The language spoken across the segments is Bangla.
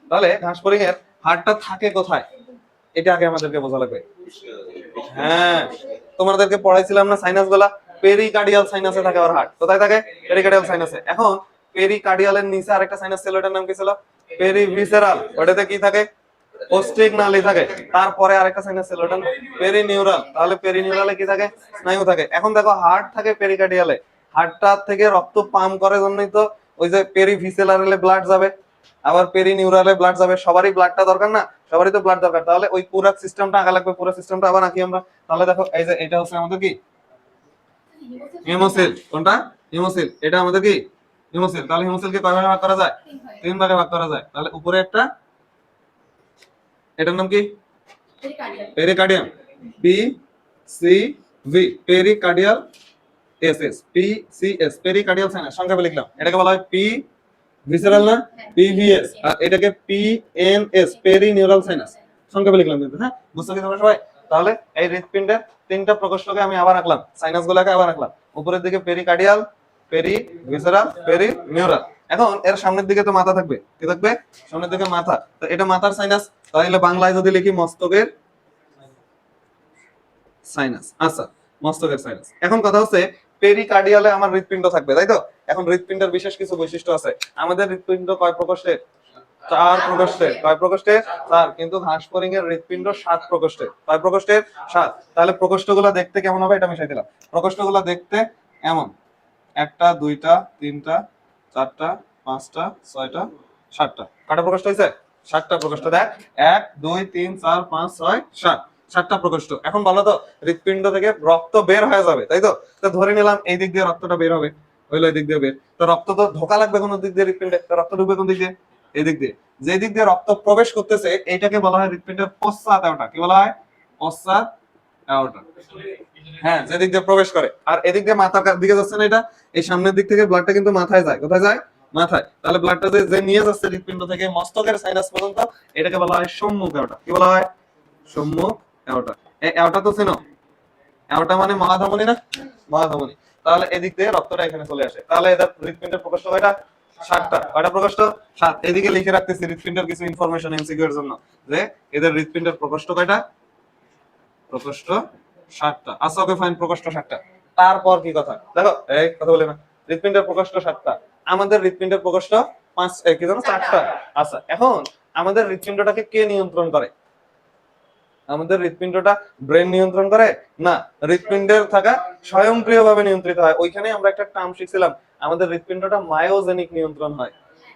তাহলে ঘাসফড়িং এর হাড়টা থাকে কোথায়, এটা আগে আমাদেরকে বোঝা লাগবে। হ্যাঁ, তোমাদেরকে পড়াইছিলাম না সাইনাস গুলা, পেরিকার্ডিয়াল সাইনাসে থাকে ওর হার্ট। কোথায় থাকে? পেরিকার্ডিয়াল সাইনাসে। এখন পেরিকার্ডিয়ালের নিচে আরেকটা সাইনাস ছিল, ওটার নাম কি ছিল? পেরিভিসেরাল। ওটাতে কি থাকে? কোস্টিক নালী থাকে। তারপরে আরেকটা সাইনাস ছিল, ওটা পেরিনিউরাল। তাহলে পেরিনিউরালে কি থাকে? স্নায়ু থাকে। এখন দেখো হার্ট থাকে পেরিকার্ডিয়ালে, হার্টটা থেকে রক্ত পাম্প করে জন্যই তো ওই যে পেরিভিসেরালে ব্লাড যাবে, আবার পেরিনিউরালে ব্লাড যাবে। সবারই ব্লাডটা দরকার না, সবারই তো ব্লাড দরকার। তাহলে ওই পুরো সিস্টেমটা আঁকা লাগবে, পুরো সিস্টেমটা আবার আঁকি আমরা। তাহলে দেখো এই যে এটা হচ্ছে আমাদের কি হিমোসিল। কোনটা? হিমোসিল। এটা আমাদের কি হিমোসিল। তাহলে হিমোসিলকে কয় ভাগে ভাগ করা যায়? 3 ভাগে ভাগ করা যায়। তাহলে উপরে একটা, এটার নাম কি? Pericardium. P C V, pericardial S S, P C S, pericardial sinus. সংক্ষেপে লিখলাম, এটাকে বলা হয় পি ভিসেরাল না, পিভিএস। আর এটাকে পিএনএস, পেরিনিউরাল সাইনাস। সংক্ষেপে লিখলাম কিন্তু। হ্যাঁ, বুঝতে কি তোমরা সবাই? তাহলে এই হৃৎপিণ্ডের 3টা প্রকোষ্ঠকে আমি আবার আঁকলাম, সাইনাস গুলাকে আবার আঁকলাম। উপরের দিকে পেরিকার্ডিয়াল, পেরি ভিসেরাল, পেরিনিউরাল। এখন এর সামনের দিকে তো মাথা থাকবে। কি থাকবে? সামনের দিকে মাথা। তো এটা মাথার সাইনাস, তাহলে বাংলায় যদি লিখি মস্তকের সাইনাস। আচ্ছা, মস্তকের সাইনাস। এখন কথা হচ্ছে পেরিকার্ডিয়ালে আমার হৃৎপিণ্ড থাকবে, তাই তো? এখন হৃৎপিণ্ডের বিশেষ কিছু বৈশিষ্ট্য আছে। আমাদের হৃৎপিণ্ড কয় প্রকোষ্ঠের? 4 প্রকোষ্ঠের। কয় প্রকোষ্ঠের? 4। কিন্তু ঘাসফড়িং এর হৃৎপিণ্ড 7 প্রকোষ্ঠের। কয় প্রকোষ্ঠের? 7। তাহলে প্রকোষ্ঠগুলো দেখতে কেমন হবে এটা মিশাই দিলাম। প্রকোষ্ঠগুলো দেখতে এমন: 1টা 2টা 3টা 4টা 5টা 6টা 7টা। কয়টা প্রকোষ্ঠ হয়েছে? 7টা প্রকোষ্ঠ। দেখ, 1 2 3 4 5 6 7, 7টা প্রকোষ্ঠ। এখন বলো তো, হৃৎপিণ্ড থেকে রক্ত বের হয়ে যাবে, তাই তো? তো ধরে নিলাম এই দিক দিয়ে রক্তটা বের হবে, হইলো এই দিক দিয়ে বের। তো রক্ত তো ঢোকা লাগবে কোন দিক দিয়ে হৃৎপিণ্ডে, তো রক্ত ঢুকবে কোন দিক দিয়ে? এই দিক দিয়ে। যে দিক দিয়ে রক্ত প্রবেশ করতেছে এইটাকে বলা হয় হৃৎপিণ্ডের পশ্চাৎ আওটা। কি বলা হয়? পশ্চাৎ আওটা। হ্যাঁ, যে দিক দিয়ে প্রবেশ করে। আর এদিক দিয়ে মাথার দিকে যাচ্ছে না এটা, এই সামনের দিক থেকে ব্লাডটা কিন্তু মাথায় যায়। কোথায় যায়? মাথায়। তাহলে ব্লাডটা যে নিয়ে যাচ্ছে হৃৎপিণ্ড থেকে মস্তকের সাইনাস পর্যন্ত, এটাকে বলা হয় সম্মুখ আওটা। কি বলা হয়? সম্মুখ আওটা। এই আওটা তো চেনো? আওটা মানে মহাধমনী না? মহাধমনী। তাহলে এদিক দিয়ে রক্তটা এখানে চলে আসে। তাহলে এদের হৃৎপিণ্ডের প্রকোষ্ঠ কয়টা? 7টা। কয়টা প্রকোষ্ঠ? 7। এদিকে লিখে রাখতেছি হৃৎপিণ্ডের কিছু ইনফরমেশন এমসিকিউ এর জন্য, যে এদের হৃৎপিণ্ডের প্রকোষ্ঠ কয়টা? প্রকোষ্ঠ 7টা। আচ্ছা, ওকে ফাইন, প্রকোষ্ঠ 7টা। তারপর কি কথা? দেখো, এই কথা বলে না। হৃৎপিণ্ডের প্রকোষ্ঠ 7টা, আমাদের হৃৎপিণ্ডের প্রকোষ্ঠ 5 কি জানো 4টা। আচ্ছা, এখন আমাদের হৃৎপিণ্ডটাকে কে নিয়ন্ত্রণ করে? আমাদের হৃৎপিণ্ডটা ব্রেন নিয়ন্ত্রণ করে না, হৃৎপিণ্ডের থাকা স্বয়ংক্রিয়ভাবে নিয়ন্ত্রিত হয়। ওইখানে আমরা একটা টার্ম শিখছিলাম, আমাদের হৃৎপিণ্ডটা মায়োজেনিক নিয়ন্ত্রণ হয়।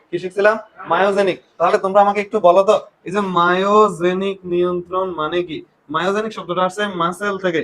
কি শিখছিলাম? মায়োজেনিক। তাহলে তোমরা আমাকে একটু বলো তো, এই যে মায়োজেনিক নিয়ন্ত্রণ মানে কি? মায়োজেনিক শব্দটা আসছে মাসেল থেকে।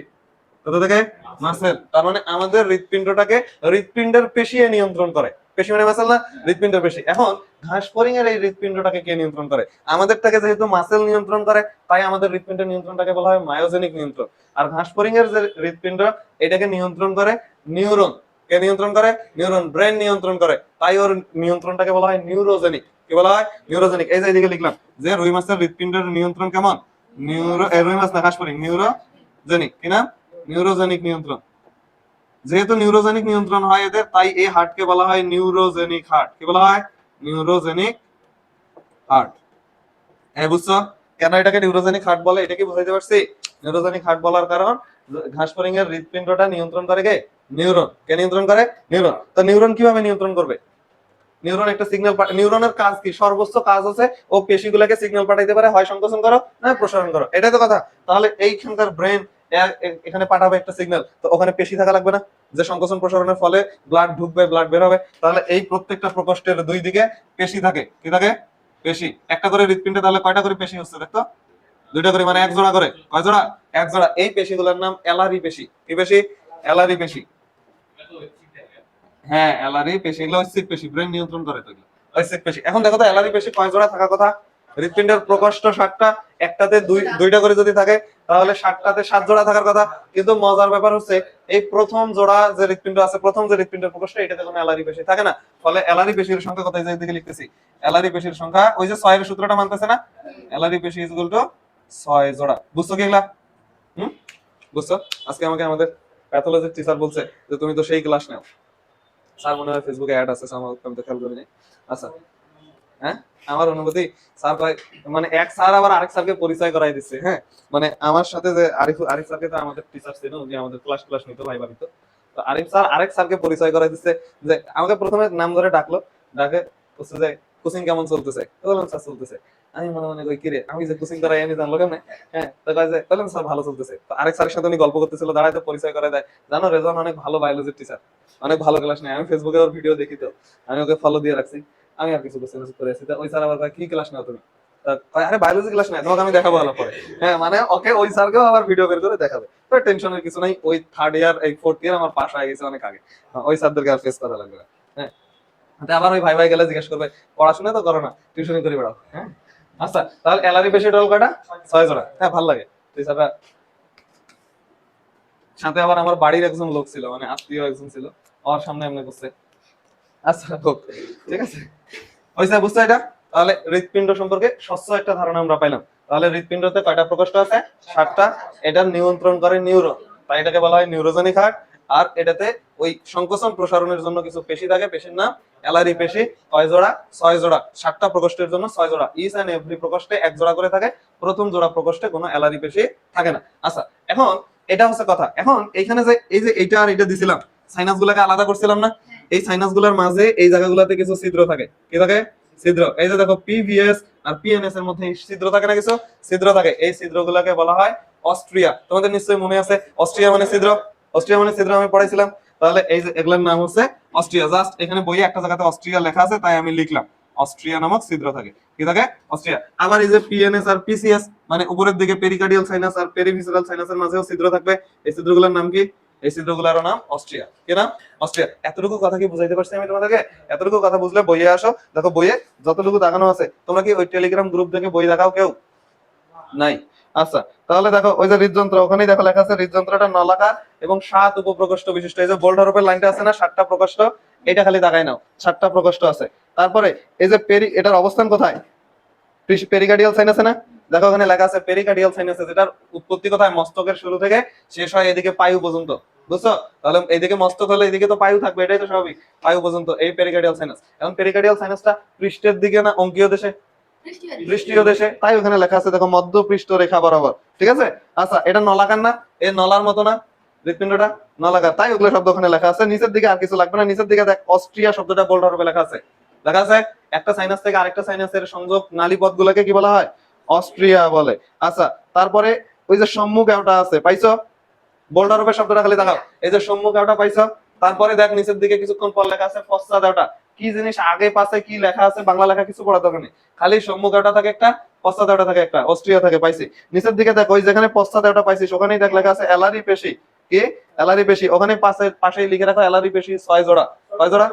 কোথা থেকে? মাসেল। তার মানে আমাদের হৃৎপিণ্ডটাকে হৃৎপিণ্ডের পেশি নিয়ন্ত্রণ করে। পেশি মানে মাসেল না? হৃৎপিণ্ডের পেশি। এখন ঘাসফড়িং এর এই হৃৎপিণ্ডটাকে কে নিয়ন্ত্রণ করে? আমাদেরটাকে যেহেতু মাসেল নিয়ন্ত্রণ করে, তাই আমাদের হৃৎপিণ্ডের নিয়ন্ত্রণটাকে বলা হয় মায়োজেনিক নিয়ন্ত্রণ। আর ঘাসফড়িং এর যে হৃৎপিণ্ড, এটাকে নিয়ন্ত্রণ করে নিউরন। কে নিয়ন্ত্রণ করে? নিউরন। ব্রেন নিয়ন্ত্রণ করে, তাই ওর নিয়ন্ত্রণটাকে বলা হয় নিউরোজেনিক। কি বলা হয়? নিউরোজেনিক। এই যে এদিকে লিখলাম যে রুই মাছের হৃৎপিণ্ডের নিয়ন্ত্রণ কেমন? রুই মাছ না, ঘাসফড়িং। নিউরোজেনিক। কি নাম? নিউরোজেনিক নিয়ন্ত্রণ। যেহেতু নিউরোজেনিক নিয়ন্ত্রণ হয় এদের, তাই এই হার্টকে বলা হয় নিউরোজেনিক হার্ট। কি বলা হয়? Neurogenic heart. হ্যাঁ, বুঝছো কেন এটাকে নিউরোজেনিক হার্ট বলে? এটা কি বুঝাইতে পারছি? নিউরোজেনিক হার্ট বলার কারণ, ঘাসফড়িং এর হৃৎপিণ্ডটা নিয়ন্ত্রণ করে কে? নিউরন। কে নিয়ন্ত্রণ করে? নিউরন। তো নিউরন কিভাবে নিয়ন্ত্রণ করবে? নিউরন একটা সিগন্যাল, নিউরনের কাজ কি? সর্বোচ্চ কাজ হচ্ছে ও পেশিগুলোকে সিগন্যাল পাঠাইতে পারে, হয় সংকোচন করো না প্রসারণ করো। এটাই তো কথা। তাহলে এইখানকার ব্রেন এখানে পাঠাবে একটা সিগন্যাল, তো ওখানে পেশি থাকা লাগবে না? যে সংকোচন প্রসারণের ফলে ব্লাড ঢুকবে, ব্লাড বের হবে। তাহলে এই প্রত্যেকটা প্রকোষ্ঠের দুই দিকে পেশি থাকে। কি থাকে? পেশি। একটা করে হৃৎপিণ্ডে তাহলে কয়টা করে পেশি হচ্ছে দেখতো? 2টা করে, মানে 1 জোড়া করে। কয় জোড়া? 1 জোড়া। এই পেশিগুলোর নাম অ্যালারি পেশি। কি পেশি? অ্যালারি পেশি। হ্যাঁ, অ্যালারি পেশি। এগুলো ঐচ্ছিক পেশি, ব্রেন নিয়ন্ত্রণ করে তো এগুলো। ঐচ্ছিক পেশি। এখন দেখো তো অ্যালারি পেশি কয় জোড়া থাকার কথা? হৃৎপিণ্ডের প্রকোষ্ঠ 7টা, একটাতে 2টা করে যদি থাকে তাহলে 7টাতে 7 জোড়া থাকার কথা। কিন্তু মজার ব্যাপার হচ্ছে, এই প্রথম জোড়া যে হৃৎপিণ্ড আছে, প্রথম যে হৃৎপিণ্ডের প্রকোষ্ঠ, এটাতে কোনো অ্যালারি পেশি থাকে না। ফলে অ্যালারি পেশির সংখ্যা কত? এই যে এদিকে লিখতেছি, অ্যালারি পেশির সংখ্যা ওই যে 6 এর সূত্রটা মানতেছে না? অ্যালারি পেশি ইজ ইকুয়াল টু 6 জোড়া। বুঝছো কি এগুলা? বুঝছো? আজকে আমাকে আমাদের প্যাথোলজির টিচার বলছে যে তুমি তো সেই ক্লাস নাও। স্যার মনে হয় ফেসবুকে অ্যাড আছে, আমি তো খেয়াল করিনি। আচ্ছা, হ্যাঁ আমার অনুভূতি স্যার ভাই মানে এক স্যার আবার আরেক স্যারকে পরিচয় করাই দিচ্ছে। হ্যাঁ মানে আমার সাথে যে আরিফ আরিফ স্যারকে তো আমাদের টিচার ছিল, যে আমাদের ক্লাস ক্লাস নিত, ভাইবা নিত। তো আরিফ স্যার আরেক স্যারকে পরিচয় করাই দিচ্ছে, যে আমাকে প্রথমে নাম ধরে ডাকলো, ডাকে বলছে যে কোচিং কেমন চলতেছে, তো বললাম স্যার চলতেছে। আমি মনে মনে কই কিরে আমি যে কোচিং করাই আমি জানলো কেমনে? হ্যাঁ তো কয় যে বললাম স্যার ভালো চলতেছে। তো আরেক স্যারের সাথে উনি গল্প করতেছিল, দাঁড়ায় তো পরিচয় করে দেয়, জানো রেজন অনেক ভালো বায়োলজির টিচার, অনেক ভালো ক্লাস নেয়, আমি ফেসবুকে ওর ভিডিও দেখি, তো আমি ওকে ফলো দিয়ে রাখছি। আমি আর কিছু বুঝতে করে আছি, তা ওই স্যার আবার কয়, কি ক্লাস নাও তুমি? তা কয়, আরে বায়োলজি ক্লাস নেয়, তোমাকে আমি দেখাবো ভালো পরে। হ্যাঁ মানে ওকে ওই স্যারকেও আবার ভিডিও বের করে দেখাবে। তো টেনশনের কিছু নাই, ওই থার্ড ইয়ার এই ফোর্থ ইয়ার আমার পাস হয়ে গেছে অনেক আগে, ওই স্যারদেরকে আর ফেস করা লাগবে না। হ্যাঁ তো আবার ওই ভাই ভাই গেলে জিজ্ঞেস করবে, পড়াশোনা তো করো না, টিউশনি করে বেড়াও। হ্যাঁ আচ্ছা তাহলে এলআরই পেশি ডল কয়টা? 6 জোড়া। হ্যাঁ ভালো লাগে। তুই স্যাররা সাথে আবার আমার বাড়ির একজন লোক ছিল, মানে আত্মীয় একজন ছিল, আমার সামনে এমনি করছে। আচ্ছা হোক, ঠিক আছে। হয়েছে বুঝছো এটা? তাহলে হৃৎপিণ্ড সম্পর্কে স্বচ্ছ একটা ধারণা আমরা পাইলাম। তাহলে হৃৎপিণ্ডতে কয়টা প্রকোষ্ঠ আছে? 7টা। এটা নিয়ন্ত্রণ করে নিউরন, তাই এটাকে বলা হয় নিউরোজেনিক হার্ট। আর এটাতে ওই সংকোচন প্রসারণের জন্য কিছু পেশি থাকে, পেশির নাম অ্যালারি পেশি। কয় জোড়া? 6 জোড়া। 7টা প্রকোষ্ঠের জন্য 6 জোড়া, ইচ এন্ড এভরি প্রকোষ্ঠে 1 জোড়া করে থাকে। প্রথম জোড়া প্রকোষ্ঠে কোনো অ্যালারি পেশি থাকে না। আচ্ছা এখন এটা হচ্ছে কথা। এখন এইখানে যে এই যে এইটা আর এটা দিছিলাম, সাইনাস গুলাকে আলাদা করছিলাম না, এই সাইনাস গুলার মাঝে এই জায়গাগুলোতে কিছু ছিদ্র থাকে। কি থাকে? ছিদ্র। এই যে দেখো পিভিএস আর পিএনএস এর মধ্যে ছিদ্র থাকে না, কিছু ছিদ্র থাকে, এই ছিদ্রগুলোকে বলা হয় অস্ট্রিয়া। তোমাদের নিশ্চয়ই মনে আছে অস্ট্রিয়া মানে ছিদ্র, অস্ট্রিয়া মানে ছিদ্র আমি পড়াইছিলাম। তাহলে এই যে এগুলোর নাম হচ্ছে অস্ট্রিয়া। জাস্ট এখানে বইয়ে একটা জায়গাতে অস্ট্রিয়া লেখা আছে তাই আমি লিখলাম, অস্ট্রিয়া নামক ছিদ্র থাকে। কি থাকে? অস্ট্রিয়া। আবার এই যে পিএনএস আর পিসিএস মানে উপরের দিকে পেরিকার্ডিয়াল সাইনাস আর পেরিভিসেরাল সাইনাসের মাঝেও ছিদ্র থাকবে। এই ছিদ্রগুলোর নাম কি? এই ছিদ্রগুলোর নাম অস্ট্রিয়া। কি নাম? অস্ট্রিয়া। এতটুকু কথা কি বুঝাইতে পারছি আমি তোমাদেরকে? এতটুকু কথা বুঝলে বইয়ে আসো, দেখো বইয়ে যতটুকু দেখানো আছে। তোমরা কি ওই টেলিগ্রাম গ্রুপ থেকে বই দেখাও কেউ? নাই। আচ্ছা তাহলে দেখো ওই যে হৃদযন্ত্র, ওখানেই দেখো লেখা আছে হৃদযন্ত্রটা নলাকার এবং 7 উপপ্রকোষ্ঠ বিশিষ্ট। এই যে বোল্ড হরফের লাইনটা আছে না, 7টা প্রকোষ্ঠ, এটা খালি দাগাই নাও, 7টা প্রকোষ্ঠ আছে। তারপরে এই যে এটার অবস্থান কোথায়? পেরিকার্ডিয়াল সাইনাসে না? দেখো ওখানে লেখা আছে পেরিকার্ডিয়াল সাইনাসে, যেটার উৎপত্তি কোথায়? মস্তকের শুরু থেকে শেষ হয় এদিকে পায়ু পর্যন্ত। বুঝছো? তাহলে এইদিকে মস্তক হলে এদিকে তো পায়ু থাকবে, এটাই তো স্বাভাবিক, পায়ু পর্যন্ত এই পেরিকার্ডিয়াল সাইনাস। এখন পেরিকার্ডিয়াল সাইনাসটা পৃষ্ঠের দিকে না অঙ্কীয় দেশে? পৃষ্ঠীয় দেশে, তাই ওখানে লেখা আছে দেখো মধ্য পৃষ্ঠ রেখা বরাবর। ঠিক আছে। আচ্ছা এটা নলাকার না? এই নলার মতো না হৃৎপিণ্ডটা? নলাকার, তাই ওগুলো শব্দ ওখানে লেখা আছে। নিচের দিকে আর কিছু লাগবে না, নিচের দিকে দেখ অস্ট্রিয়া শব্দটা বোল্ড হরফে লেখা আছে। লেখা আছে একটা সাইনাস থেকে আরেকটা সাইনাসের সংযোগ নালীপথ গুলাকে কি বলা হয়? অস্ট্রিয়া বলে। আচ্ছা তারপরে ওই যে সম্মুখ আওটা আছে, পাইছো? বোল্ড হরফের শব্দটা খালি দেখাও, এই যে সম্মুখ আওটা পাইছো। তারপরে দেখ নিচের দিকে কিছুক্ষণ পর লেখা আছে পশ্চাৎ আওটা। কি জিনিস আগে পাশে কি লেখা আছে, বাংলা লেখা কিছু পড়া দরকার নেই, খালি সম্মুখ আওটা থাকে একটা, পশ্চাৎ আওটা থাকে একটা, অস্ট্রিয়া থাকে, পাইছি। নিচের দিকে দেখ ওই যেখানে পশ্চাৎ আওটা পাইছিস ওখানেই দেখ লেখা আছে অ্যালারি পেশি। কি? অ্যালারি পেশি। ওখানে পাশেই লিখে রাখো অ্যালারি পেশি 6 জোড়া। কয় জোড়া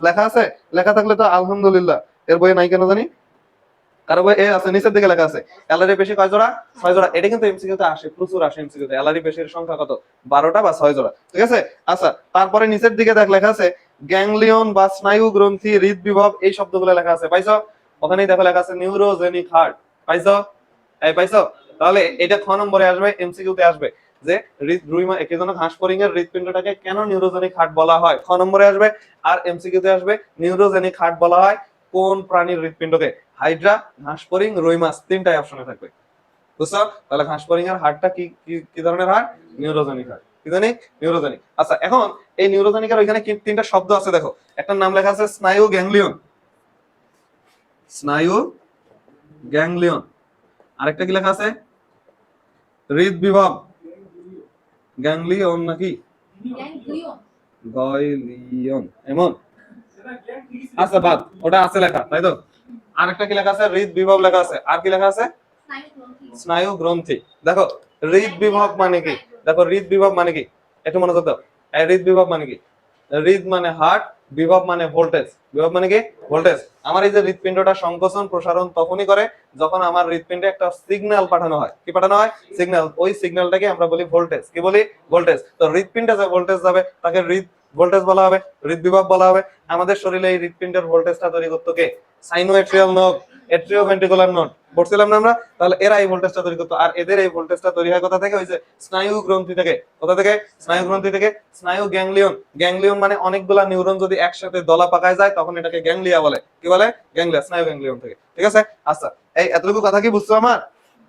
লেখা আছে? লেখা থাকলে তো আলহামদুলিল্লাহ, এর বইয়ে নাই কেন জানি, কারো বই এ আছে, নিচের দিকে লেখা আছে অ্যালারি পেশি কয় জোড়া? 6 জোড়া। এটা কিন্তু এমসিকিউ তে আসে, প্রচুর আসে এমসিকিউ তে। অ্যালারি পেশির সংখ্যা কত? 12টা বা 6 জোড়া। ঠিক আছে। আচ্ছা তারপরে নিচের দিকে দেখ লেখা আছে গ্যাংলিয়ন বা স্নায়ু গ্রন্থি, হৃদবিভব, এই শব্দগুলো লেখা আছে, পাইছো? ওখানেই দেখো লেখা আছে নিউরোজেনিক হার্ট, পাইছো? এই পাইছো? তাহলে এটা খ নম্বরে আসবে, এমসিকিউ তে আসবে যে একেজনক হাঁসফড়িং এর হৃৎপিণ্ডটাকে কেন নিউরোজেনিক হার্ট বলা হয়, খ নম্বরে আসবে। আর এমসিকিউ তে আসবে নিউরোজেনিক হার্ট বলা হয় কোন প্রাণীর হৃৎপিণ্ডকে? হাইড্রা, ঘাসফড়িং, রুই মাছ, তিনটাই অপশনে থাকবে। বুঝছো? তাহলে ঘাসফড়িং এর হাড়টা কি কি ধরনের হাড়? নিউরোজেনিক হাড়। কি জানি? নিউরোজেনিক। আচ্ছা এখন এই নিউরোজেনিক এর ওইখানে কি তিনটা শব্দ আছে দেখো, একটা নাম লেখা আছে স্নায়ু গ্যাংলিয়ন, স্নায়ু গ্যাংলিয়ন। আরেকটা কি লেখা আছে? হৃদবিভব, গ্যাংলিয়ন নাকি গয়লিয়ন এমন? আচ্ছা বাদ, ওটা আছে লেখা, তাই তো? আরেকটা কি লেখা আছে? হৃদবিভব লেখা আছে। আর কি লেখা আছে? স্নায়ু গ্রন্থি। দেখো হৃদবিভব মানে কি? দেখো হৃদবিভব মানে কি একটু মনোযোগ দাও। হৃদবিভব মানে কি? হৃদ মানে হার্ট, বিভব মানে ভোল্টেজ। বিভব মানে কি? ভোল্টেজ। আমার এই যে হৃদপিণ্ডটা সংকোচন প্রসারণ তখনই করে যখন আমার হৃদপিণ্ডে একটা সিগন্যাল পাঠানো হয়। কি পাঠানো হয়? সিগন্যাল। ওই সিগন্যালটাকে আমরা বলি ভোল্টেজ। কি বলি? ভোল্টেজ। তো হৃদপিণ্ডে যে ভোল্টেজ যাবে তাকে হৃদ ভোল্টেজ বলা হবে, হৃদবিভব বলা হবে। আমাদের শরীরে এই হৃদপিণ্ডের ভোল্টেজটা তৈরি করতো কে? সাইনোএট্রিয়াল নোড, এট্রিওভেন্ট্রিকুলার নোড। পড়ছিলাম না আমরা? তাহলে এরা এই ভোল্টেজটা তৈরি করতো। আর এদের এই ভোল্টেজটা তৈরি হয় কোথা থেকে? ওই যে স্নায়ু গ্রন্থি থেকে। কোথা থেকে? স্নায়ু গ্রন্থি থেকে। স্নায়ু গ্যাংলিয়ন। গ্যাংলিয়ন মানে অনেকগুলা নিউরন যদি একসাথে দলা পাকায় যায় তখন এটাকে গ্যাংলিয়া বলে। কি বলে? গ্যাংলিয়া। স্নায়ু গ্যাংলিয়ন থেকে। ঠিক আছে? আচ্ছা, এই এতটুকু কথা কি বুঝছো আমার?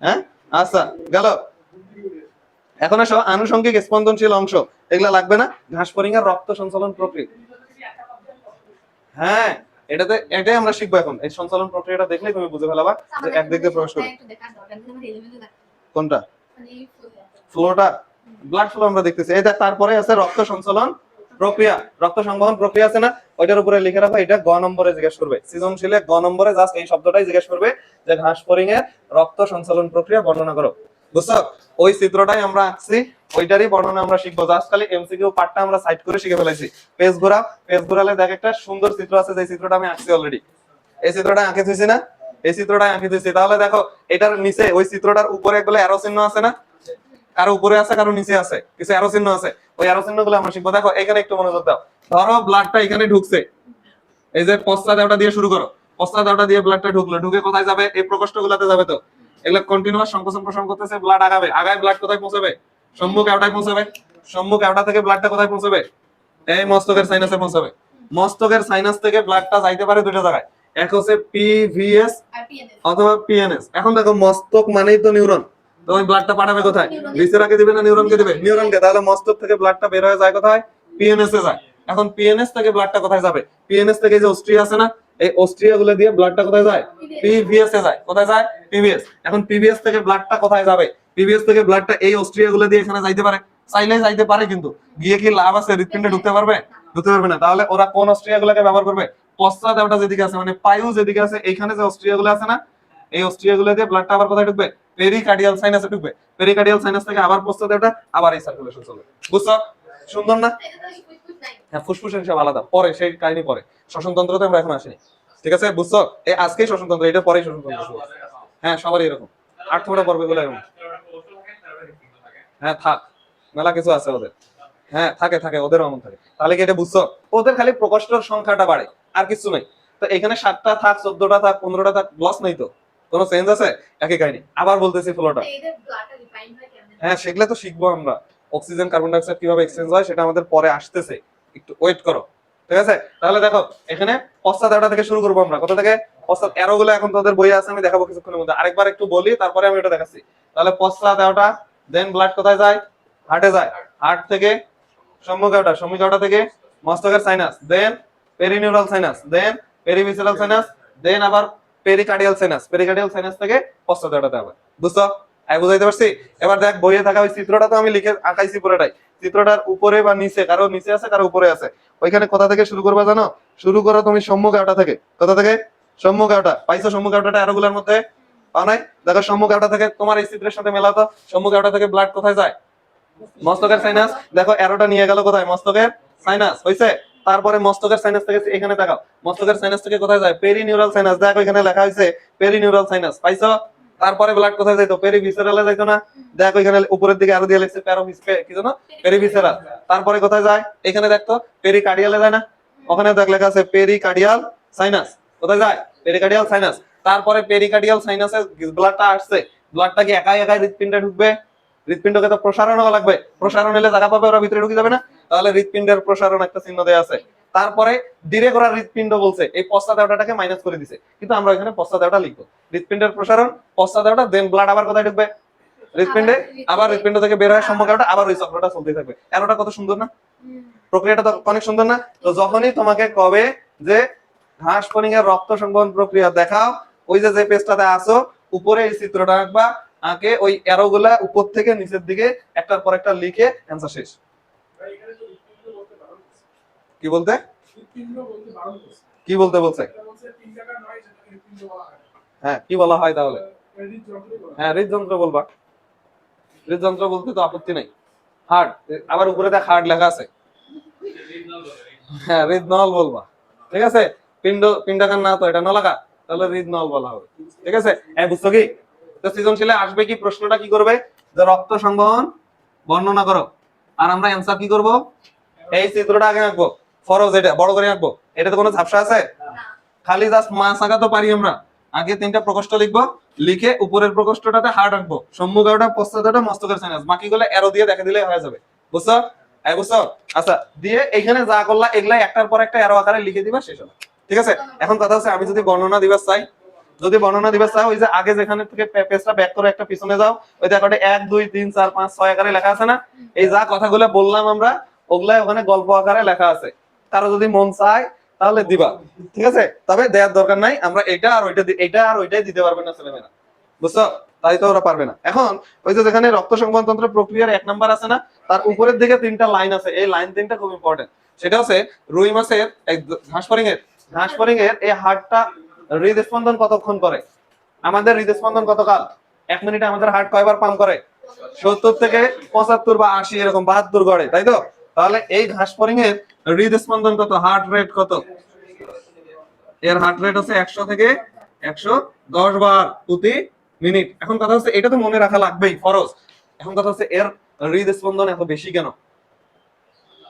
হ্যাঁ, আচ্ছা গেল। এখন আসো আনুষঙ্গিক স্পন্দনশীল অংশ, এগুলা লাগবে না। ঘাস ফড়িংয়ের রক্ত সঞ্চালন প্রক্রিয়া, হ্যাঁ এটাই আমরা শিখবো এখন। এই সঞ্চালন প্রক্রিয়াটা দেখলে তুমি বুঝে ফেলাবা যে একদিক দিয়ে প্রবেশ করবে। কোনটা? ফ্লোটা, ব্লাড ফ্লো আমরা দেখতেছি। এই তারপরে আছে রক্ত সঞ্চালন প্রক্রিয়া, রক্ত সংবহন প্রক্রিয়া আছে না, ওইটার উপরে লিখে রাখো। এটা গ নম্বরে জিজ্ঞেস করবে সৃজনশীলে, গ নম্বরে জাস্ট এই শব্দটাই জিজ্ঞেস করবে যে ঘাস ফড়িংয়ের রক্ত সঞ্চালন প্রক্রিয়া বর্ণনা করো। বুঝছো? ওই চিত্রটাই আমরা আঁকছি, ওইটারই বর্ণনা আমরা শিখবো। জাস্ট খালি এমসিকিউ পার্টটা আমরা সাইড করে শিখে ফেলাইছি। পেজ ঘোরা, পেজ ঘোরালে দেখ একটা সুন্দর চিত্র আছে, যে চিত্রটা আমি আঁকছি অলরেডি। এই চিত্রটা আঁকে দিয়েছি না? এই চিত্রটা আঁকে দিয়েছি। তাহলে দেখো এটার নিচে ওই চিত্রটার উপরে একগুলো অ্যারো চিহ্ন আছে না? কারো উপরে আছে, কারো নিচে আছে, কিছু অ্যারো চিহ্ন আছে। ওই অ্যারো চিহ্নগুলো আমরা শিখবো। দেখো এখানে একটু মনোযোগ দাও। ধরো ব্লাডটা এখানে ঢুকছে, এই যে পশ্চাৎ দেওয়াটা দিয়ে শুরু করো। পশ্চাৎ দেওয়াটা দিয়ে ব্লাডটা ঢুকলো, ঢুকে কোথায় যাবে? এই প্রকোষ্ঠগুলোতে যাবে। তো এগুলো কন্টিনিউয়াস সংকোচন প্রসারণ করতেছে, ব্লাড আগাবে। আগায় ব্লাড কোথায় পৌঁছাবে? সম্মুখ আওটায় পৌঁছাবে। সম্মুখ আওটা থেকে ব্লাডটা কোথায় পৌঁছাবে? এই মস্তকের সাইনাসে পৌঁছাবে। মস্তকের সাইনাস থেকে ব্লাডটা যাইতে পারে দুটো জায়গায়, এক হচ্ছে পিভিএস অথবা পিএনএস। এখন দেখো মস্তক মানেই তো নিউরন, তো ওই ব্লাডটা পাঠাবে কোথায়? ভিসেরাকে দিবে না নিউরনকে দিবে? নিউরনকে। তাহলে মস্তক থেকে ব্লাডটা বের হয়ে যায় কোথায়? পিএনএস এ যায়। এখন পিএনএস থেকে ব্লাডটা কোথায় যাবে? পিএনএস থেকে যে অস্ট্রিয়া আছে না, এই অস্ট্রিয়া গুলো দিয়ে ব্লাডটা কোথায় যায়? পিভিএস এ যায়। কোথায় যায়? পিভিএস। এখন পিভিএস থেকে ব্লাডটা কোথায় যাবে? পিভিএস থেকে ব্লাডটা এই অস্ট্রিয়া গুলো দিয়ে এখানে যাইতে পারে, চাইলে যাইতে পারে, কিন্তু গিয়ে কি লাভ আছে? হৃৎপিণ্ডে ঢুকতে পারবে? ঢুকতে পারবে না। তাহলে ওরা কোন অস্ট্রিয়া গুলোকে ব্যবহার করবে? পশ্চাৎ দেওয়াটা যেদিকে আছে, মানে পায়ু যেদিকে আছে, এইখানে যে অস্ট্রিয়া গুলো আছে না, এই অস্ট্রিয়া গুলো দিয়ে ব্লাডটা আবার কোথায় ঢুকবে? পেরিকার্ডিয়াল সাইনাসে ঢুকবে। পেরিকার্ডিয়াল সাইনাস থেকে আবার পশ্চাৎ দেওয়াটা, আবার এই সার্কুলেশন চলবে। বুঝছো? সুন্দর না? হ্যাঁ, ফুসফুসের হিসাব আলাদা, পরে সেই কাহিনী পরে। শ্বসনতন্ত্রতে আমরা এখন আসিনি। ঠিক আছে? বুঝছো? এই আজকেই শ্বসনতন্ত্র, এটা পরেই শ্বসনতন্ত্র শুরু। হ্যাঁ, সবারই এরকম। 8 ফোটা পর্বে গুলো এরকম। হ্যাঁ থাক, মেলা কিছু আছে ওদের। হ্যাঁ থাকে থাকে, ওদেরও এমন থাকে। তাহলে কি এটা বুঝছো? ওদের খালি প্রকোষ্ঠের সংখ্যাটা বাড়ে, আর কিছু নাই। তো এখানে 7টা থাক, 14টা থাক, 15টা থাক, লস নেই তো, কোনো চেঞ্জ আছে? একই কাহিনী। আবার বলতেছি ফ্লোটা। হ্যাঁ, সেগুলো তো শিখবো আমরা। অক্সিজেন কার্বন ডাইঅক্সাইড কিভাবে এক্সচেঞ্জ হয় সেটা আমাদের পরে আসতেছে, একটু ওয়েট করো। ঠিক আছে? তাহলে দেখো এখানে পশ্চাৎ দেওয়াটা থেকে শুরু করবো আমরা। কোথা থেকে? পশ্চাৎ অ্যারো গুলো এখন তোদের বইয়ে আছে, আমি দেখাবো কিছুক্ষণের মধ্যে। আরেকবার একটু বলি, তারপরে আমি এটা দেখাচ্ছি। তাহলে পশ্চাৎ দেওয়াটা, দেন ব্লাড কোথায় যায়? হার্টে যায়। হার্ট থেকে সম্মুখ আওটা, সম্মুখ আওটা থেকে মস্তকের সাইনাস, দেন পেরিনিউরাল সাইনাস, দেন পেরিভিসেরাল সাইনাস, দেন আবার পেরিকার্ডিয়াল সাইনাস। পেরিকার্ডিয়াল সাইনাস থেকে পশ্চাৎ আওটাতে আবার। বুঝছো? আমি বুঝাইতে পারছি? এবার দেখ বইয়ে থাকা ওই চিত্রটা তো আমি লিখে আঁকাইছি পুরোটাই। চিত্রটার উপরে বা নিচে, কারো নিচে আছে কারো উপরে আছে। ওইখানে কোথা থেকে শুরু করবা জানো? শুরু করো তুমি সম্মুখ আওটা থেকে। কোথা থেকে? সম্মুখ আওটা। পাইছো সম্মুখ আওটাটা অ্যারোগুলার মধ্যে? পাও নাই? দেখো সম্মুখ আওটা থেকে, তোমার এই চিত্রের সাথে মেলাও তো। সম্মুখ আওটা থেকে ব্লাড কোথায় যায়? মস্তকের সাইনাস। দেখো অ্যারোটা নিয়ে গেল কোথায়? মস্তকের সাইনাস। হইছে? তারপরে মস্তকের সাইনাস থেকে এখানে তাকাও, মস্তকের সাইনাস থেকে কোথায় যায়? Perineural sinus. দেখো এখানে লেখা হয়েছে পেরিনিউরাল সাইনাস। পাইছো? তারপরে ব্লাড কোথায় যাইতো? পেরিভিসেরালে যাইতো না? দেখো এখানে উপরের দিকে আরো দিয়ে লিখছে কি জানো? পেরিভিসেরাল। তারপরে কোথায় যায়? এখানে দেখতো পেরিকার্ডিয়ালে যায় না? ওখানে দেখ লেখা আছে পেরিকার্ডিয়াল সাইনাস। কোথায় যায়? Pericardial sinus. তারপরে পেরিকার্ডিয়াল সাইনাসে ব্লাডটা আসছে, ব্লাডটা কি একাই একাই হৃৎপিণ্ডে ঢুকবে? হৃৎপিণ্ডকে তো প্রসারণ হওয়া লাগবে। প্রসারণ হলে জায়গা পাবে, ওরা ভিতরে ঢুকে যাবে না? তাহলে হৃৎপিণ্ডের প্রসারণ একটা চিহ্ন দেয়া আছে। তারপরে ডিরেক্ট ওরা হৃৎপিণ্ড বলছে, এই পশ্চাৎ দেওয়াটাকে মাইনাস করে দিছে, কিন্তু আমরা এখানে পশ্চাৎ দেওয়াটা লিখবো। হৃৎপিণ্ডের প্রসারণ, পশ্চাৎ দেওয়াটা, দেন ব্লাড আবার কোথায় ঢুকবে? হৃৎপিণ্ডে। আবার হৃৎপিণ্ড থেকে বের হয় সম্মুখ আওটা, আবার ওই চক্রটা চলতেই থাকবে। এরোটা কত সুন্দর না? প্রক্রিয়াটা তো অনেক সুন্দর না? তো যখনই তোমাকে কবে যে ঘাস ফড়িংয়ের রক্ত সংবহন প্রক্রিয়া দেখাও, ওই যে পেজটাতে আসো, উপরে এই চিত্রটা আঁকবা, আঁকে ওই অ্যারো গুলা উপর থেকে নিচের দিকে একটার পর একটা লিখে অ্যান্সার শেষ। কি বলতে? কি বলতে বলছে? হ্যাঁ, কি বলা হয় তাহলে? হ্যাঁ, হৃদযন্ত্র বলবা। হৃদযন্ত্র বলতে তো আপত্তি নাই। হার্ট, আবার উপরে দেখ হার্ট লেখা আছে। হ্যাঁ, হৃদনল বলবা। ঠিক আছে? পিণ্ডকার না তো এটা নলাকা, তাহলে হৃদনল বলা হবে। ঠিক আছে? বুঝছো কি? তো সৃজনশীলে আসবে কি প্রশ্নটা, কি করবে? যে রক্ত সংবহন বর্ণনা করো, আর আমরা অ্যান্সার কি করব? এই চিত্রটা আগে আঁকবো, ফরজ এটা বড় করে আঁকবো, এটাতে কোনো ঝাপসা আছে? খালি জাস্ট মাছ আঁকা তো পারি আমরা। আগে 3টা প্রকোষ্ঠ লিখবো, লিখে উপরের প্রকোষ্ঠটাতে হার্ট আঁকবো, সম্মুখ আউটা পশ্চাৎটা মস্তকের সাইনাস, বাকিগুলো অ্যারো দিয়ে দেখা দিলে হয়ে যাবে। বুঝছো? বুঝছো? আচ্ছা, দিয়ে এখানে যা করলা এগুলা একটার পর একটা অ্যারো আকারে লিখে দিবা, শেষ হলো। ঠিক আছে? এখন কথা হচ্ছে আমি যদি বর্ণনা দিবার চাই, ওই যে আগে যেখানে থেকে পেজটা ব্যাক করে একটা পিছনে যাও, ওই দেখো 1 2 3 4 5 6 আকারে লেখা আছে না? এই যা কথাগুলো বললাম আমরা, ওগুলাই ওখানে গল্প আকারে লেখা আছে। কারো যদি মন চায় তাহলে দিবা, ঠিক আছে? তবে দেওয়ার দরকার নাই, আমরা এটা আর ওইটাই দিতে পারবে না ছেলেমেয়েরা। বুঝছো? তাই তো ওরা পারবে না। এখন ওই যে যেখানে রক্ত সংবহনতন্ত্র প্রক্রিয়ার 1 নাম্বার আছে না, তার উপরের দিকে 3টা লাইন আছে, এই লাইন 3টা খুব ইম্পর্টেন্ট। সেটা হচ্ছে রুই মাছের ঘাসফড়িং এর এই হার্টটা হৃদস্পন্দন কতক্ষণ করে? আমাদের হৃদস্পন্দন কতকাল? 1 মিনিটে আমাদের হার্ট কয়বার পাম্প করে? 70 থেকে 75 বা 80 এরকম 72 গড়ে, তাই তো? তাহলে এই ঘাসফড়িং এর হৃদস্পন্দন কত, হার্ট রেট কত? এর হার্ট রেট হচ্ছে 100 থেকে 110 বার প্রতি মিনিট। এখন কথা হচ্ছে এটা তো মনে রাখা লাগবেই, ফরজ। এখন কথা হচ্ছে এর হৃদস্পন্দন এত বেশি কেন?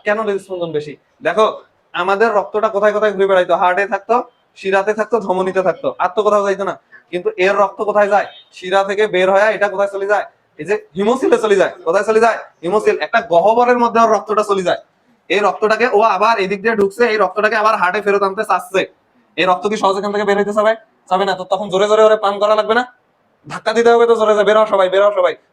কেন হৃদস্পন্দন বেশি? দেখো, আমাদের রক্তটা কোথায় কোথায় ঘুরে বেড়াইতো? হার্টে থাকতো, শিরাতে থাকতো, ধমনীতে থাকতো, আর তো কোথাও যাইতো না। কিন্তু এর রক্ত কোথায় যায়? শিরা থেকে বের হয়ে এটা কোথায় চলে যায়? এই যে হিমোসিলে চলে যায়। কোথায় চলে যায়? হিমোসিল, একটা গহ্বরের মধ্যে ওর রক্তটা চলে যায়। এই রক্তটাকে ও আবার এদিক দিয়ে ঢুকছে, এই রক্তটাকে আবার হার্টে ফেরত আনতে চাচ্ছে। এই রক্ত কি সহজে এখান থেকে বের হইতে যাবে না? তো তখন জোরে জোরে ওরে পাম্প করা লাগবে না? ধাক্কা দিতে হবে তো জোরে, বেরো সবাই,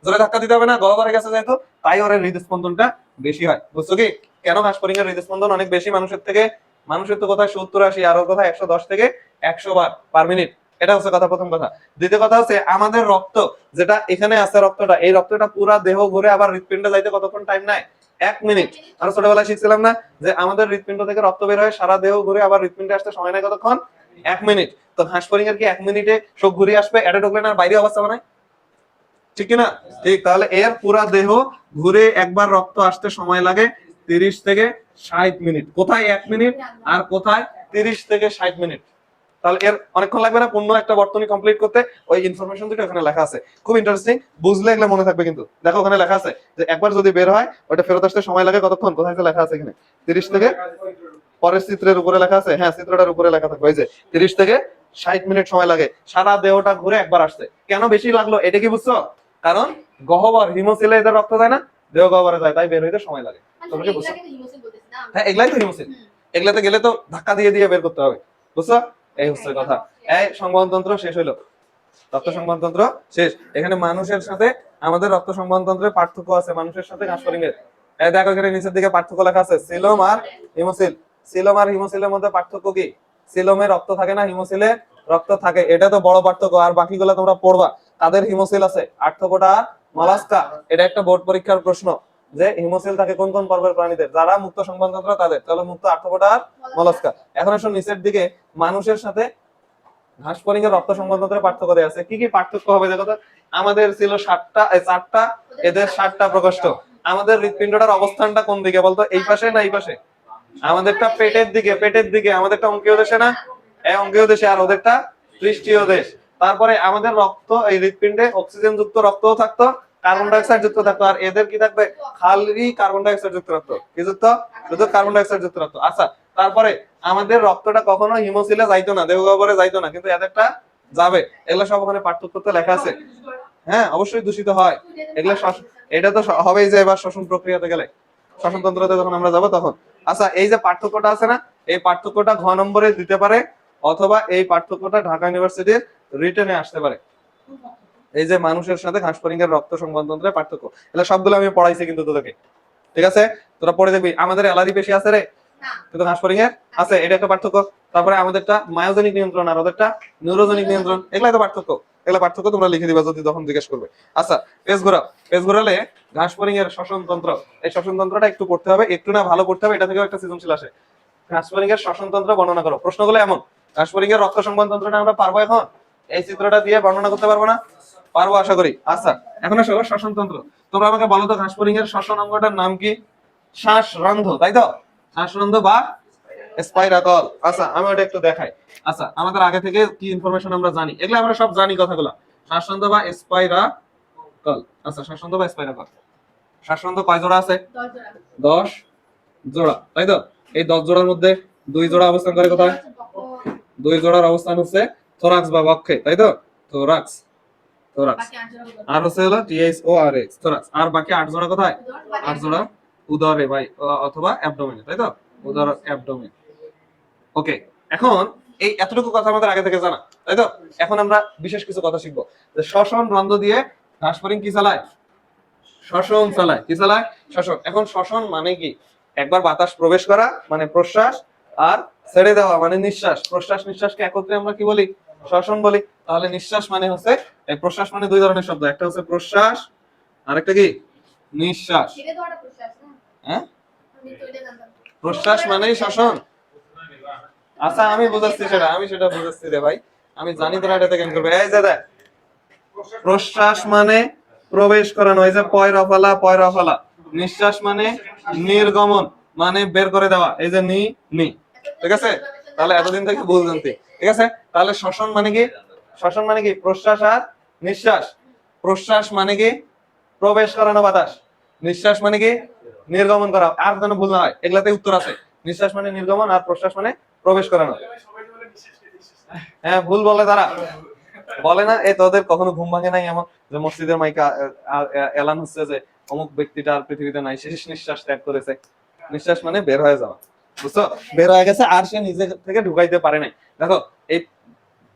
জোরে ধাক্কা দিতে হবে না? গহ্বরে গেছে যেহেতু, তাই ওর হৃদস্পন্দনটা বেশি হয়। বুঝছো কি কেন ঘাসফড়িং এর হৃদস্পন্দন অনেক বেশি মানুষের থেকে? মানুষের তো কোথায় 70 80, আর ওর কোথায় 110 থেকে 100 বার পার মিনিট। এটা হচ্ছে কথা, প্রথম কথা। দ্বিতীয় কথা হচ্ছে আমাদের রক্ত যেটা এখানে আছে, রক্তটা, এই রক্তটা পুরা দেহ ঘুরে আবার হৃৎপিণ্ডে যাইতে কতক্ষণ টাইম নেয়? 1 মিনিট। আমরা ছোটবেলায় শিখছিলাম না যে আমাদের হৃৎপিণ্ড থেকে রক্ত বের হয়, সারা দেহ ঘুরে আবার হৃৎপিণ্ডে আসতে সময় নেয় কতক্ষণ? 1 মিনিট। তো ঘাসফড়িং এর কি 1 মিনিটে সব ঘুরে আসবে? এটা ঢুকলে না বাইরে অবস্থা বানায়, ঠিক কিনা? ঠিক। তাহলে এর পুরা দেহ ঘুরে একবার রক্ত আসতে সময় লাগে 30 থেকে 60 মিনিট। কোথায় 1 মিনিট আর কোথায় 30 থেকে 60 মিনিট? তাহলে এর অনেকক্ষণ লাগবে না পূর্ণ একটা বর্তনী কমপ্লিট করতে? ওই ইনফরমেশন দুটো ওখানে লেখা আছে, খুব ইন্টারেস্টিং, বুঝলে এগুলো মনে থাকবে। কিন্তু দেখো ওখানে লেখা আছে যে একবার যদি বের হয় ওটা ফেরত আসতে সময় লাগে কতক্ষণ? কোথায় লেখা আছে এখানে? 30 থেকে, পরের চিত্রের উপরে লেখা আছে, হ্যাঁ চিত্রটার উপরে লেখা থাকবে, ওই যে 30 থেকে 60 মিনিট সময় লাগে সারা দেহটা ঘুরে একবার আসতে। কেন বেশি লাগলো এটা কি বুঝছো? কারণ গহ্বর, হিমোসিলে এদের রক্ত যায় না, দেহ গহ্বরে যায়, তাই বের হইতে সময় লাগে। তোমরা কি বুঝছো? হ্যাঁ, এগুলাই তো হিমোসিল। এগুলাতে গেলে তো ধাক্কা দিয়ে দিয়ে বের করতে হবে। বুঝছো? এই হচ্ছে কথা। এই সংবহনতন্ত্র শেষ হইলো, রক্ত সংবহনতন্ত্র শেষ। এখানে মানুষের সাথে আমাদের রক্ত সংবহনতন্ত্রের পার্থক্য আছে মানুষের সাথে ঘাসফড়িং এর। এই দেখো এখানে নিচের দিকে পার্থক্য লেখা আছে, সিলোম আর হিমোসিল। সিলোম আর হিমোসিলের মধ্যে পার্থক্য কি? সিলোমে রক্ত থাকে না, হিমোসিলে রক্ত থাকে, এটা তো বড় পার্থক্য। আর বাকিগুলো তোমরা পড়বা। তাদের হিমোসিল আছে, আর্থ্রোপোডা, মলাস্কা। এটা একটা বোর্ড পরীক্ষার প্রশ্ন যে হিমোসিল থাকে কোন কোন পর্বের প্রাণীদের। যারা মুক্ত সংবহনতন্ত্র তাদের, তাহলে মুক্ত, আর্থ্রোপোডা আর মলাস্কা। এখন আসো নিচের দিকে মানুষের সাথে ঘাসফড়িং এর রক্ত সংবহনতন্ত্রের পার্থক্য দেয়া আছে। কি কি পার্থক্য হবে দেখো তো? আমাদের ছিল 4টা, এদের 7টা প্রকোষ্ঠ। আমাদের হৃৎপিণ্ডটার অবস্থানটা কোন দিকে বলতো? এই পাশে না এই পাশে? আমাদেরটা পেটের দিকে। আমাদেরটা অঙ্কীয় দেশে না, অঙ্কীয় দেশে, আর ওদেরটা পৃষ্ঠীয় দেশ। তারপরে আমাদের রক্ত, এই হৃৎপিণ্ডে অক্সিজেন যুক্ত রক্তও থাকতো, কার্বন ডাই অক্সাইড যুক্ত থাকতো। আর এদের কি থাকবে? খালি কার্বন ডাই অক্সাইড যুক্ত রক্ত। কি যুক্ত? শুধু কার্বন ডাই অক্সাইড যুক্ত রক্ত। আচ্ছা, তারপরে আমাদের রক্তটা কখনো হিমোসিলে যাইতো না, দেহ গহ্বরে যাইতো না, কিন্তু এদেরটা যাবে। এগুলো সব ওখানে পার্থক্যতে লেখা আছে। হ্যাঁ, অবশ্যই দূষিত হয় এগুলো। এটা তো হবেই যে এবার শ্বসন প্রক্রিয়াতে গেলে, শ্বসন তন্ত্রতে যখন আমরা যাবো তখন। আচ্ছা, এই যে পার্থক্যটা আছে না, এই পার্থক্যটা ঘ নম্বরে দিতে পারে, অথবা এই পার্থক্যটা ঢাকা ইউনিভার্সিটির রিটেনে আসতে পারে। এই যে মানুষের সাথে ঘাসফড়িং এর রক্ত সংবহনতন্ত্রের পার্থক্য, এগুলো সবগুলো আমি পড়াইছি কিন্তু তোদেরকে, ঠিক আছে? তোরা পড়ে দেখবি। আমাদের অ্যালার্জি পেশি আছে রে, কিন্তু ঘাসফড়িং এর আছে, এটা একটা পার্থক্য। তারপরে আমাদেরটা মায়োজেনিক নিয়ন্ত্রণ আর ওদেরটা নিউরোজেনিক নিয়ন্ত্রণ, এগুলো তো পার্থক্য। এগুলো পার্থক্য তোমরা লিখে দিবা যদি তখন জিজ্ঞেস করবে। আচ্ছা, পেজ ঘোরালে ঘাসফড়িং এর শ্বসনতন্ত্র, এই শ্বসনতন্ত্রটা একটু পড়তে হবে, একটু না ভালো পড়তে হবে, এটা থেকেও একটা সৃজনশীল আসে। ঘাসফড়িং এর শ্বসনতন্ত্র বর্ণনা করো। প্রশ্নগুলো এমন, ঘাসফড়িং এর রক্ত সংবহনতন্ত্রটা আমরা পারবো এখন এই চিত্রটা দিয়ে বর্ণনা করতে পারবো না? পারবো আশা করি। আচ্ছা, এখন আসো শ্বসনতন্ত্র। তোমরা আমাকে বলো তো ঘাসফড়িং এর শ্বসন অঙ্গটার নাম কি? শ্বাসরন্ধ্র, তাই তো? শ্বাসরন্ধ্র বা স্পাইরাকল। আচ্ছা, আমি ওটা একটু দেখাই। আচ্ছা, আমাদের আগে থেকে কি ইনফরমেশন আমরা জানি, এগুলো আমরা সব জানি কথাগুলো। শ্বাসরন্ধ্র বা স্পাইরাকল। আচ্ছা, শ্বাসরন্ধ্র বা স্পাইরাকল। শ্বাসরন্ধ্র কয় জোড়া আছে? 10। জোড়া, তাই তো? এই 10 জোড়ার মধ্যে 2 জোড়া অবস্থান করে কোথায়? 2 জোড়ার অবস্থান হচ্ছে থোরাক্স বা বক্ষে, তাই তো? Thorax, thorax. আর হচ্ছে হলো THORAX, থোরাক্স। আর বাকি 8 জোড়া কোথায়? 8 জোড়া উদরে ভাই, অথবা অ্যাবডোমেনে, তাই তো? উদর, অ্যাবডোমেন। ওকে, এখন এই এতটুকু কথা আমাদের আগে থেকে জানা, তাই তো? এখন আমরা বিশেষ কিছু কথা শিখবো, যে শ্বসন রন্ধ্র দিয়ে ঘাসফড়িং কি চালায়? শ্বসন চালায়। কি চালায়? শ্বসন। এখন শ্বসন মানে কি? একবার বাতাস প্রবেশ করা মানে প্রশ্বাস, আর ছেড়ে দেওয়া মানে নিঃশ্বাস। প্রশ্বাস নিঃশ্বাসকে একত্রে আমরা কি বলি? শ্বসন বলি। তাহলে নিঃশ্বাস মানে হচ্ছে, এই প্রশ্বাস মানে দুই ধরনের শব্দ, একটা হচ্ছে প্রশ্বাস, আরেকটা কি? নিঃশ্বাস। হ্যাঁ, প্রশ্বাস মানেই শ্বসন। আচ্ছা, আমি বুঝাচ্ছি সেটা, আমি সেটা বুঝাচ্ছি রে ভাই, আমি জানি তোরা এটা থেকে করবে। এই যে দেখ, প্রশ্বাস মানে প্রবেশ করানো, এই যে পয়রা ফলা। নিঃশ্বাস মানে নির্গমন, মানে বের করে দেওয়া, এই যে নি নি। ঠিক আছে? তাহলে এতদিন থেকে ভুল জানতি। ঠিক আছে? তাহলে শ্বসন মানে কি? শ্বসন মানে কি? প্রশ্বাস আর নিঃশ্বাস। প্রশ্বাস মানে কি? প্রবেশ করানো বাতাস। নিঃশ্বাস মানে কি? নির্গমন করা। আর যেন ভুল না হয়, এগুলাতে উত্তর আছে। নিঃশ্বাস মানে নির্গমন, আর প্রশ্বাস মানে প্রবেশ করানো। হ্যাঁ, ভুল বলে তারা, বলে না এই তোদের কখনো ঘুম ভাঙে নাই এমন, যে মসজিদের মাইকে এলান হচ্ছে যে অমুক ব্যক্তিটা আর পৃথিবীতে নাই, শেষ নিঃশ্বাস ত্যাগ করেছে। নিঃশ্বাস মানে বের হয়ে যাওয়া, বুঝছো? বের হয়ে গেছে, আর সে নিজে থেকে ঢুকাইতে পারে নাই। দেখো, এই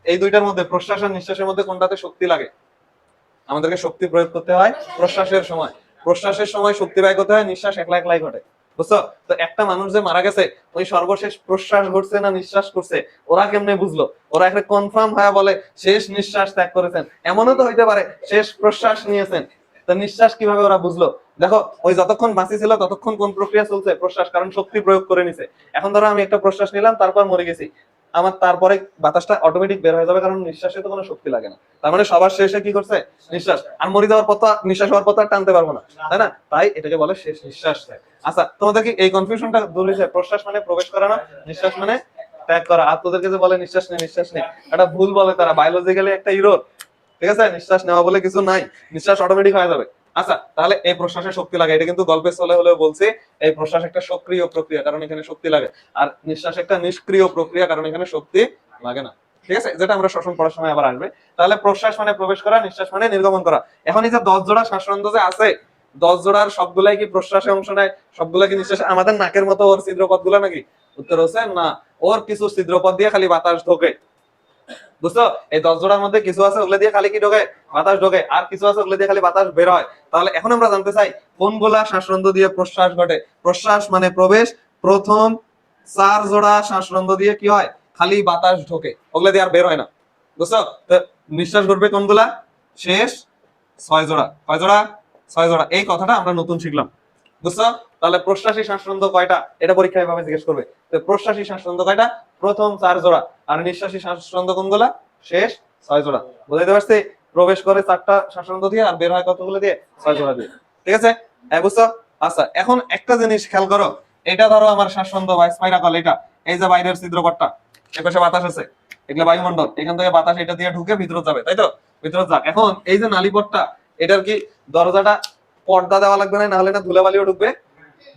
এই দুইটার মধ্যে, প্রশ্বাস আর নিঃশ্বাসের মধ্যে কোনটাতে শক্তি লাগে? আমাদেরকে শক্তি প্রয়োগ করতে হয় প্রশ্বাসের সময়। প্রশ্বাসের সময় শক্তি ব্যয় করতে হয়, নিঃশ্বাস একলা একলাই ঘটে, বুঝছো? তো একটা মানুষ যে মারা গেছে, ওই সর্বশেষ প্রশ্বাস ঘটছে না নিঃশ্বাস করছে, ওরা কেমনে বুঝলো? ওরা একটা কনফার্ম হয়ে বলে শেষ নিঃশ্বাস ত্যাগ করেছেন। এমনও তো হইতে পারে শেষ প্রশ্বাস নিয়েছেন, তো নিঃশ্বাস কিভাবে ওরা বুঝলো? দেখো, ওই যতক্ষণ বাঁচি ছিল ততক্ষণ কোন প্রক্রিয়া চলছে? প্রশ্বাস, কারণ শক্তি প্রয়োগ করে নিছে। এখন ধরো আমি একটা প্রশ্বাস নিলাম, তারপর মরে গেছি, আমার তারপরে বাতাসটা অটোমেটিক বের হয়ে যাবে, কারণ নিঃশ্বাসে তো কোনো শক্তি লাগে না। তার মানে সবার শেষে কি করছে? নিঃশ্বাস। আর মরে যাওয়ার পর তো নিঃশ্বাস হওয়ার পর তো আর টানতে পারবো না, তাই না? তাই এটাকে বলে শেষ নিঃশ্বাস ত্যাগ। আচ্ছা, তোমাদের কি এই কনফিউশনটা দূর হয়েছে? প্রশ্বাস মানে প্রবেশ করানো, নিঃশ্বাস মানে ত্যাগ করা। আর তোদেরকে যে বলে নিঃশ্বাস নেই, নিঃশ্বাস নেই, এটা ভুল বলে তারা, বায়োলজিক্যালি একটা ইরোর। ঠিক আছে? নিঃশ্বাস নেওয়া বলে কিছু নাই, নিঃশ্বাস অটোমেটিক হয়ে যাবে। আচ্ছা, তাহলে এই প্রশ্বাসে শক্তি লাগে, এটা কিন্তু গল্পে চলে হলেও বলছি। এই প্রশ্বাস একটা সক্রিয় প্রক্রিয়া, কারণ এখানে শক্তি লাগে। আর নিঃশ্বাস একটা নিষ্ক্রিয় প্রক্রিয়া, কারণ এখানে শক্তি লাগে না। ঠিক আছে? যেটা আমরা শ্বসন পড়ার সময় আবার আসবে। তাহলে প্রশ্বাস মানে প্রবেশ করা, নিঃশ্বাস মানে নির্গমন করা। এখন এই যে 10 জোড়া শ্বাসরন্ধ্র যে আছে, 10 জোড়ার সবগুলাই কি প্রশ্বাসে অংশ নেয়? সবগুলা কি নিঃশ্বাসে? আমাদের নাকের মতো ওর ছিদ্রপথ গুলা নাকি? উত্তর হচ্ছে না, ওর কিছু ছিদ্রপথ দিয়ে খালি বাতাস ঢোকে, বুঝছো? এই 10 জোড়ার মধ্যে কিছু আছে ওগুলো দিয়ে খালি কি ঢোকে? বাতাস ঢোকে। আর কিছু আছে ওগুলো দিয়ে খালি বাতাস বের হয়। তাহলে এখন আমরা জানতে চাই কোনগুলা শ্বাসরন্ধ্র দিয়ে প্রশ্বাস ঘটে? প্রশ্বাস মানে প্রবেশ, প্রথম 4 জোড়া শ্বাসরন্ধ্র দিয়ে কি হয়? খালি বাতাস ঢোকে, ওগুলো দিয়ে আর বের হয় না, বুঝছো? তো নিঃশ্বাস ঘটবে কোনগুলা? শেষ 6 জোড়া। কয় জোড়া? 6 জোড়া। এই কথাটা আমরা নতুন শিখলাম, বুঝছো? তাহলে প্রশ্বাসী শ্বাসরন্ধ্র কয়টা? এটা পরীক্ষায় ভাবে জিজ্ঞেস করবে। তো প্রশ্বাসী শ্বাসরন্ধ্র কয়টা? প্রথম 4 জোড়া। আর নিঃশ্বাসী শ্বাসরন্ধ্র কোনগুলা? শেষ 6 জোড়া। বুঝাইতে পারছি? প্রবেশ করে 4টা শ্বাসরন্ধ্র দিয়ে, আর বের হয় কতগুলো দিয়ে? 6 জোড়া দিয়ে। ঠিক আছে? হ্যাঁ, বুঝছো? আচ্ছা, এখন একটা জিনিস খেয়াল করো। এটা ধরো আমার শ্বাসরন্ধ্র বা স্পাইরাকল, এটা এই যে বাইরের ছিদ্রপথটা, এপাশে বাতাস আছে, এগুলো বায়ুমণ্ডল, এখান থেকে বাতাস এটা দিয়ে ঢুকে ভিতরে যাবে, তাই তো? ভিতরে যাক। এখন এই যে নালীপথটা, এটার কি দরজাটা পর্দা দেওয়া লাগবে না? না হলে না ধুলাবালিও ঢুকবে,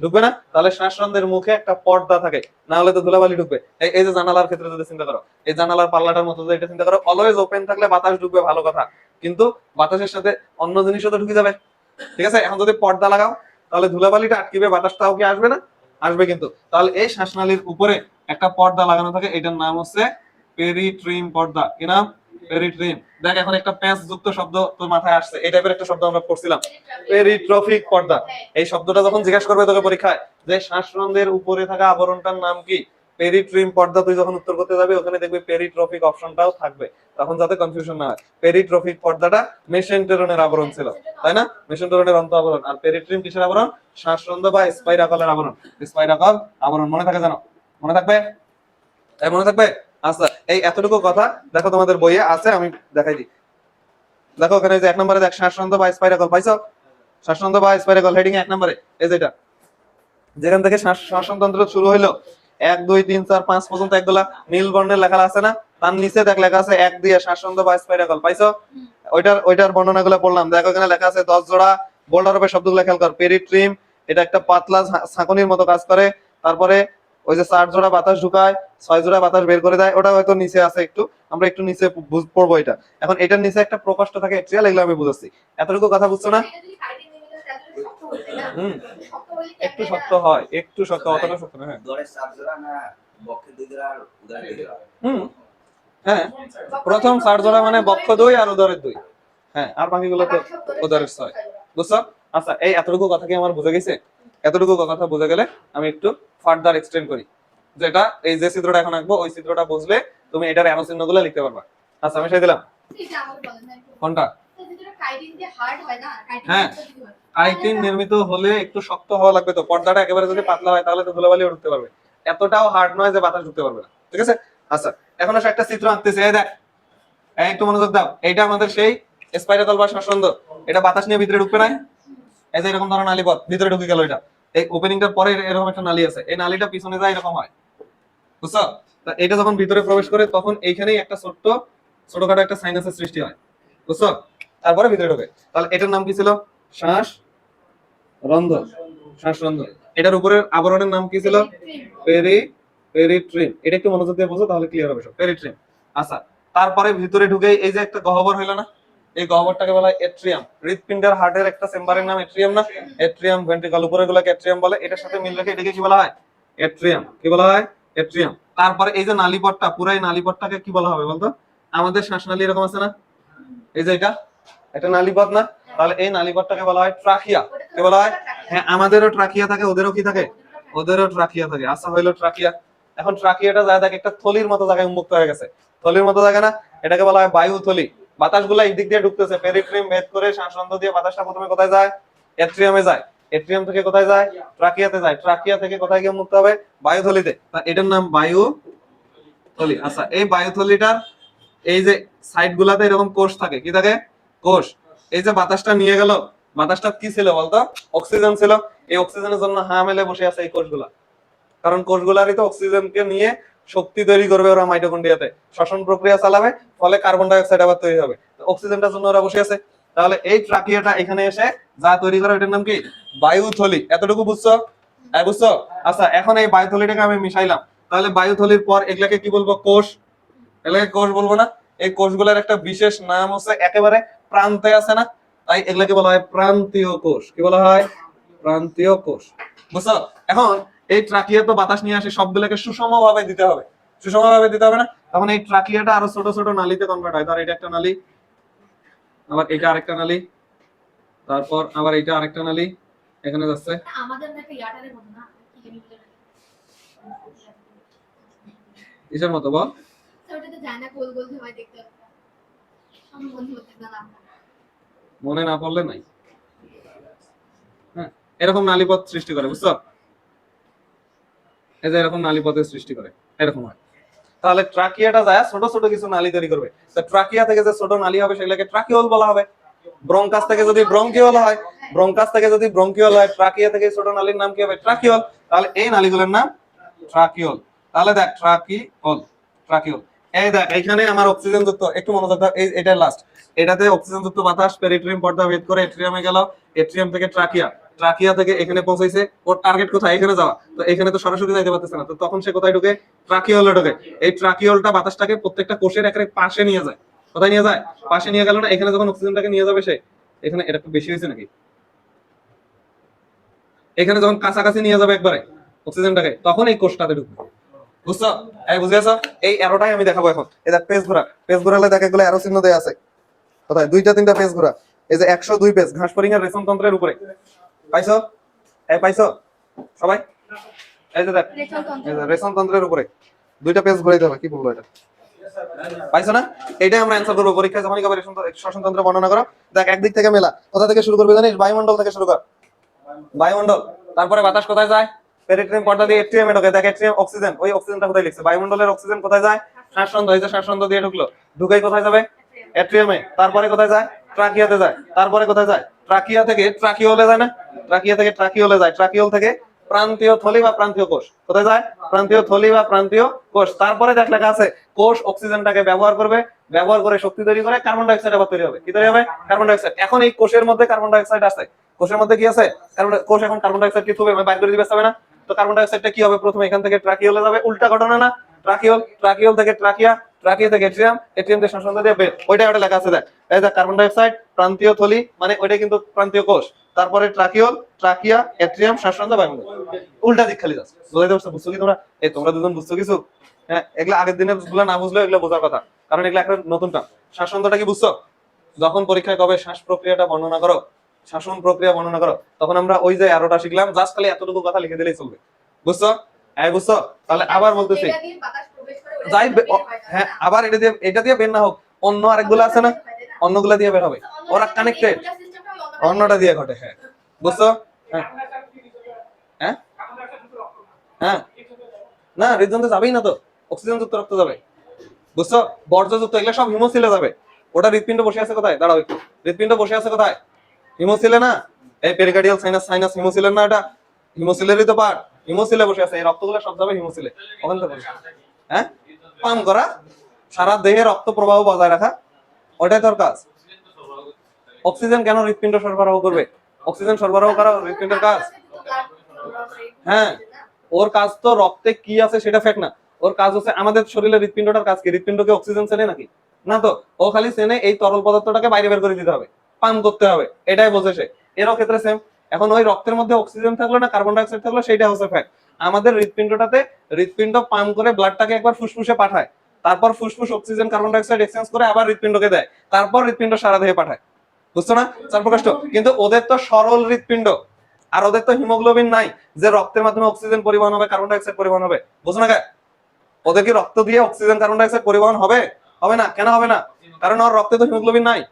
ঢুকবে না? তাহলে শ্বাসরন্ধ্রের মুখে একটা পর্দা থাকে, না হলে তো ধুলাবালি ঢুকবে। এই যে জানালার ক্ষেত্রে যদি চিন্তা করো, এই জানালার পাল্লাটার মতো এটা চিন্তা করো, অলওয়েজ ওপেন থাকলে বাতাস ঢুকবে, ভালো কথা। কিন্তু বাতাসের সাথে অন্য জিনিসও তো ঢুকে যাবে। ঠিক আছে? এখন যদি পর্দা লাগাও, তাহলে ধুলাবালিটা আটকিবে, বাতাসটাও কি আসবে না? আসবে কিন্তু। তাহলে এই শ্বাসনালীর উপরে একটা পর্দা লাগানো থাকে, এটার নাম হচ্ছে পেরিট্রিম পর্দা। কি নাম? পেরিট্রিম। দেখ, এখন একটা প্যাঁচ যুক্ত শব্দ তোর মাথায় আসছে, এই টাইপের একটা শব্দ আমরা পড়ছিলাম, পেরিট্রফিক পর্দা। এই শব্দটা যখন জিজ্ঞাসা করবে তোকে পরীক্ষায়, যে শ্বাসরন্ধ্রের উপরে থাকা আবরণটার নাম কি? পেরিট্রিম পর্দা। তুই যখন উত্তর করতে যাবি, ওখানে দেখবি পেরিট্রফিক অপশনটাও থাকবে, তখন যাতে কনফিউশন না হয়। পেরিট্রফিক পর্দাটা মেসেন্টেরনের আবরণ ছিল, তাই না? মেসেন্টেরনের অন্ত আবরণ। আর পেরিট্রিম কিসের আবরণ? শ্বাসরন্ধ্র বা স্পাইরাকলের আবরণ। স্পাইরাকল আবরণ, মনে থাকে জানো? মনে থাকবে? মনে থাকবে? আচ্ছা, এই এতটুকু কথা দেখো তোমাদের বইয়ে আছে, আমি দেখাই দিই। দেখো ওখানে যে 1 নম্বরে দেখ, শ্বাসরন্ধ্র বা স্পাইরাকল পাইছো? শ্বাসরন্ধ্র বা স্পাইরাকল হেডিং 1 নম্বরে, এই যেটা, যেখান থেকে শ্বাসতন্ত্র শুরু হইলো, 1 2 3 4 5 পর্যন্ত একগুলা নীল বর্ণের লেখা আছে না? তার নিচে দেখ লেখা আছে 1 দিয়ে শ্বাসরন্ধ্র বা স্পাইরাকল, পাইছো? ওইটার বর্ণনাগুলো পড়লাম। দেখো এখানে লেখা আছে 10 জোড়া। বোল্ডার উপরে শব্দগুলো খেয়াল কর। পেরিট্রিম, এটা একটা পাতলা ছাঁকনির মতো কাজ করে। তারপরে ওই যে 4 জোড়া বাতাস ঢুকায়, 6 জোড়া বাতাস বের করে দেয়, ওটা হয়তো নিচে আছে একটু, আমরা একটু নিচে পড়বো এটা। এখন এটার নিচে একটা প্রকোষ্ঠ থাকে এট্রিয়াল, এগুলো আমি বুঝাচ্ছি। এতটুকু কথা বুঝছো না? হুম, একটু শক্ত হয়, একটু শক্ত, অতটা শক্ত না। হ্যাঁ হুম, হ্যাঁ প্রথম 4 জোড়া মানে বক্ষ 2 আর উদরের 2। হ্যাঁ, আর বাকিগুলো তো উদরের 6। বুঝছো? আচ্ছা, এই এতটুকু কথা কি আমার বুঝে গেছে? এতটুকু কথা বুঝে গেলে আমি একটু ফার্দার এক্সটেন্ড করি, যেটা এই যে চিত্রটা এখন আঁকবো ওই চিত্রটা বুঝলে তুমি এটার অ্যারো চিহ্নগুলো লিখতে পারবা। আচ্ছা, আমি সেই দিলাম কোনটা? হ্যাঁ, কাইটিন নির্মিত হলে একটু শক্ত হওয়া লাগবে, তো পর্দাটা একেবারে যদি পাতলা হয় তাহলে তো ধুলাবালি ঢুকতে পারবে, এতটাও হার্ড নয় যে বাতাস ঢুকতে পারবে না। ঠিক আছে? আচ্ছা, এখন আসলে একটা চিত্র আঁকতেছি। এই দেখ, এই একটু মনোযোগ দাও, এইটা আমাদের সেই স্পাইরাল বা শ্বাসরন্ধ্র, এটা বাতাস নিয়ে ভিতরে ঢুকবে না? এই যে এরকম ধরনের নালী পথ ভিতরে ঢুকে গেল, এটা এই ওপেনিংটার পরে এরকম একটা নালী আছে, এই নালীটা পিছনে যায় এরকম হয়। বুঝছো? এটা যখন ভিতরে প্রবেশ করে তখন এইখানেই একটা ছোটখাটো একটা সাইনাসের সৃষ্টি হয়। বুঝছো? তারপরে ভিতরে ঢোকে। তাহলে এটার নাম কি ছিল? শ্বাসরন্ধ্র। শ্বাসরন্ধ্র। এটার উপরের আবরণের নাম কি ছিল? পেরিট্রিম। এটা একটু মনোযোগ দিয়ে বুঝো তাহলে ক্লিয়ার হবে সব। পেরিট্রিম। আচ্ছা, তারপরে ভিতরে ঢুকে এই যে একটা গহ্বর হইলো না, এই গহ্বরটাকে বলা হয় এট্রিয়াম। হৃৎপিণ্ডের হার্টের একটা চেম্বারের নাম এট্রিয়াম না? এট্রিয়াম ভেন্ট্রিকল, উপরের গুলোকে এট্রিয়াম বলে। এটার সাথে মিল রেখে এটাকে কি বলা হয়? এট্রিয়াম। কি বলা হয়? এট্রিয়াম। তারপরে এই যে নালীপথটা, পুরাই নালীপথটাকে কি বলা হবে বলতো? আমাদের শ্বাসনালী এরকম আছে না, এই যে এটা একটা নালীপথ না? তাহলে এই নালীপথটাকে বলা হয় ট্রাকিয়া। কি বলা হয়? হ্যাঁ, আমাদেরও ট্রাকিয়া থাকে, ওদেরও কি থাকে? ওদেরও ট্রাকিয়া থাকে। আচ্ছা, হইলো ট্রাকিয়া। এখন ট্রাকিয়াটা যায় দেখ একটা থলির মতো জায়গায় উন্মুক্ত হয়ে গেছে, থলির মতো জায়গা না? এটাকে বলা হয় বায়ুথলি। বাতাসগুলা এই দিক দিয়ে ঢুকতেছে, পেরিট্রিম ভেদ করে শ্বাসরন্ধ্র দিয়ে বাতাসটা প্রথমে কোথায় যায়? এট্রিয়ামে যায়। এট্রিয়াম থেকে কোথায় যায়? ট্রাকিয়াতে যায়। ট্রাকিয়া থেকে কোথায় গিয়ে মুক্ত হবে? বায়ুথলিতে। এটার নাম বায়ুথলি। আচ্ছা, এই বায়ুথলিটার এই যে সাইড গুলাতে এরকম কোষ থাকে, কি থাকে? কোষ। এই যে বাতাসটা নিয়ে গেল, বাতাসটা কি ছিল বলতো? অক্সিজেন ছিল। এই অক্সিজেনের জন্য হা মেলে বসে আছে এই কোষগুলা, কারণ কোষগুলারই তো অক্সিজেনকে নিয়ে শক্তি তৈরি করবে ওরা মাইটোকন্ড্রিয়াতে, শ্বসন প্রক্রিয়া চালাবে, ফলে কার্বন ডাই অক্সাইড আবার তৈরি হবে, অক্সিজেনটার জন্য ওরা বসে আছে। তাহলে এই ট্রাকিয়াটা এখানে এসে যা তৈরি করে এটার নাম কি? বায়ুথলি। এতটুকু বুঝছো? বুঝছো? আচ্ছা, এখন এই বায়ুথলিটাকে আমি মিশাইলাম, তাহলে বায়ুথলির পর এগুলাকে কি বলবো? কোষ। এগুলাকে কোষ বলবো না? এই কোষগুলোর একটা বিশেষ নাম হচ্ছে একেবারে প্রান্তে আছে না, তাই এগুলাকে বলা হয় প্রান্তীয় কোষ। কি বলা হয়? প্রান্তীয় কোষ। বুঝছো? এখন এই ট্রাকিয়া তো বাতাস নিয়ে আসে, সবগুলোকে সুষমভাবে দিতে হবে, সুষমভাবে দিতে হবে না? তখন এই ট্রাকিয়াটা আরো ছোট ছোট নালীতে কনভার্ট হয়। ধর এটা একটা নালী, আবার এটা আরেকটা নালী, তারপর আবার এটা আরেকটা নালী, এখানে যাচ্ছে। আমাদের না একটা ইয়াটারের মতো না, কি জানি বলে কিসের মতো বল? ওটাতে যায় না, গোল গোল হয় দেখতে, আমি মনে হচ্ছে না, মনে না পড়লে নাই। হ্যাঁ, এরকম নালীপথ সৃষ্টি করে। বুঝছো? এই যে এরকম নালীপথের সৃষ্টি করে, এরকম হয়। তাহলে ট্রাকিয়াটা যায় ছোট ছোট কিছু নালী তৈরি করবে, তো ট্রাকিয়া থেকে যে ছোট নালী হবে সেগুলোকে ট্রাকিওল বলা হবে। ব্রঙ্কাস থেকে যদি ব্রঙ্কিওল হয়, ব্রঙ্কাস থেকে যদি ব্রঙ্কিওল হয়, ট্রাকিয়া থেকে ছোট নালীর নাম কি হবে? ট্রাকিওল। তাহলে এই নালীগুলোর নাম ট্রাকিওল। তাহলে দেখ ট্রাকিওল, ট্রাকিওল। এই দেখ এখানে আমার অক্সিজেন যুক্ত, একটু মনোযোগ দাও, এই এটা লাস্ট, এটাতে অক্সিজেন যুক্ত বাতাস পেরিট্রিয়াম পর্দা ভেদ করে এট্রিয়ামে গেল, এট্রিয়াম থেকে ট্রাকিয়া, ট্রাকিয়া থেকে এখানে পৌঁছাইছে, ওর টার্গেট কোথায়? এখানে যাওয়া, তো এখানে তো সরাসরি যাইতে পারতেছে না, তো তখন সে কোথায় ঢুকে? ট্রাকিওলে ঢুকে। এই ট্রাকিওলটা বাতাসটাকে প্রত্যেকটা কোষের একেবারে পাশে নিয়ে যায়। কোথায় নিয়ে যায়? পাশে নিয়ে গেল না? এখানে যখন অক্সিজেনটাকে নিয়ে যাবে সে, এখানে এটা একটু বেশি হয়েছে নাকি? এখানে যখন কাছাকাছি নিয়ে যাবে একবারে অক্সিজেনটাকে, তখন এই কোষটাতে ঢুকবে। বুঝছো? বুঝে গেছো? এই অ্যারোটাই আমি দেখাবো এখন। এই দেখ পেজ ঘোরা, পেজ ঘোরালে দেখ এগুলো অ্যারো চিহ্ন দেয়া আছে। কোথায়? দুইটা তিনটা পেজ ঘোরা। এই যে 102 পেজ ঘাস ফড়িং এর রেশম তন্ত্রের উপরে। পাইছো? পাইছো সবাই? এই যে দেখ, এই যে রেশম তন্ত্রের উপরে দুইটা পেজ ঘোরাইতে হবে। কি বলবো এটা? পাইছো না? এটাই আমরা অ্যানসার করব পরীক্ষায় যখনই কবে শ্বসন তন্ত্র বর্ণনা করো। দেখ একদিক থেকে মেলা, কোথা থেকে শুরু করবে জানিস? বায়ুমণ্ডল থেকে শুরু কর। বায়ুমণ্ডল, তারপরে বাতাস কোথায় যায়? পেরিট্রিয়াম পর্দা দিয়ে এট্রিয়ামে ঢোকে। দেখ এট্রিয়াম অক্সিজেন, ওই অক্সিজেনটা কোথায় লিখছে? বায়ুমণ্ডলের অক্সিজেন কোথায় যায়? শ্বাসরন্ধ্র, এই যে শ্বাসরন্ধ্র দিয়ে ঢুকলো, ঢুকেই কোথায় যাবে? এট্রিয়ামে। তারপরে কোথায় যায়? ট্রাকিয়াতে যায়। তারপরে কোথায় যায়? ট্রাকিয়া থেকে ট্রাকিওলে যায় না? ট্রাকিয়া থেকে ট্রাকিওলে যায়। ট্রাকিওল থেকে প্রান্তীয় থলি বা প্রান্তীয় কোষ। কোথায় যায়? প্রান্তীয় থলি বা প্রান্তীয় কোষ। তারপরে দেখ লেখা আছে কোষ অক্সিজেনটাকে ব্যবহার করবে, ব্যবহার করে শক্তি তৈরি করে কার্বন ডাই অক্সাইড আবার তৈরি হবে। কি তৈরি হবে? Carbon die oxide. এখন এই কোষের মধ্যে কার্বন ডাই অক্সাইড আছে, কোষের মধ্যে কি আছে? কোষ এখন কার্বন ডাই অক্সাইড কি থুবে বাইর করে দিবে, হবে না? তো কার্বন ডাই অক্সাইডটা কি হবে, প্রথমে এখান থেকে ট্রাকিওলে যাবে, উল্টা ঘটনা না, ট্রাকিওল থেকে ট্রাকিয়া থেকে এট্রিয়াম থেকে শ্বাসরন্ধ্র দিয়ে বের, ওইটা লেখা আছে দেখ, এই দেখ কার্বন ডাই অক্সাইড প্রান্তীয় থলি মানে ওইটা কিন্তু প্রান্তীয় কোষ, তারপরে ট্রাকিওল, ট্রাকিয়া, এট্রিয়াম, শ্বাসরন্ধ্র, বায়ুমণ্ডল, উল্টা দিক খালি যাচ্ছে। বুঝাইতে পারছো? বুঝছো কি তোমরা? এই তোমরা দুজন বুঝছো কিছু? হ্যাঁ, এগুলা আগের দিনের গুলো না বুঝলেও এগুলো বোঝার কথা, কারণ এগুলো একটা নতুন টার্ম। শ্বাসরন্ধ্রটা কি বুঝছো? যখন পরীক্ষায় কবে শ্বাস প্রক্রিয়াটা বর্ণনা করো, শাসন প্রক্রিয়া বর্ণনা করো, তখন আমরা ওই যে আরোটা শিখলাম, জাস্ট খালি এতটুকু কথা লিখে দিলেই চলবে। বুঝছো? হ্যাঁ বুঝছো? তাহলে আবার বলতেছি, যাই হ্যাঁ, আবার এটা দিয়ে বের না হোক, অন্য আরেকগুলো আছে না, অন্যগুলা দিয়ে বের হবে, ওরা কানেক্টেড, অন্যটা দিয়ে ঘটে। হ্যাঁ বুঝছো? হ্যাঁ হ্যাঁ হ্যাঁ, না হৃদযন্ত্রে যাবেই না তো, অক্সিজেন যুক্ত রক্ত যাবে। বুঝছো? বর্জ্যযুক্ত এগুলো সব হিমোসিলে যাবে। ওটা হৃদপিণ্ড বসে আছে কোথায়? দাঁড়াও একটু, হৃদপিণ্ড বসে আছে কোথায়? হিমোসিলে না, এই পেরিকার্ডিয়াল সাইনাস হিমোসিলের না, এটা হিমোসিলেরই তো পার্ট, হিমোসিলে বসে আছে, এই রক্তগুলো সব যাবে হিমোসিলে, ওখান থেকে। হ্যাঁ, পাম্প করা, সারা দেহে রক্ত প্রবাহ বজায় রাখা, ওটাই তোর কাজ। অক্সিজেন কেন হৃদপিণ্ড সরবরাহ করবে? অক্সিজেন সরবরাহ করা হৃদপিণ্ডের কাজ। হ্যাঁ, ওর কাজ তো রক্তে কি আছে সেটা ফ্যাক্ট না, ওর কাজ হচ্ছে আমাদের শরীরের হৃদপিণ্ডটার কাজ কি? হৃদপিণ্ডকে অক্সিজেন চেনে নাকি? না তো, ও খালি চেনে এই তরল পদার্থটাকে বাইরে বের করে দিতে হবে, পাম্প করতে হবে, এটাই বোঝে সে। এরও ক্ষেত্রে সেম। এখন ওই রক্তের মধ্যে অক্সিজেন থাকলো না কার্বন ডাই অক্সাইড থাকলো, সেটা হচ্ছে ফ্যাক্ট। আমাদের হৃদপিণ্ডটাতে হৃদপিণ্ড পাম্প করে ব্লাডটাকে একবার ফুসফুসে পাঠায়, তারপর ফুসফুস oxygen carbon die oxide exchange করে আবার হৃদপিণ্ডকে দেয়, তারপর হৃদপিণ্ড সারা দেহে পাঠায়। বুঝছো না? চার প্রকাষ্ট। কিন্তু ওদের তো সরল হৃদপিণ্ড, আর ওদের তো হিমোগ্লোবিন নাই যে রক্তের মাধ্যমে অক্সিজেন পরিবহন হবে, কার্বন ডাই অক্সাইড পরিবহন হবে। বুঝছো না? ওদের কি রক্ত দিয়ে অক্সিজেন কার্বন ডাই অক্সাইড পরিবহন হবে? হবে না। কেন হবে না? কারণ ওর রক্তে তো হিমোগ্লোবিন নাই।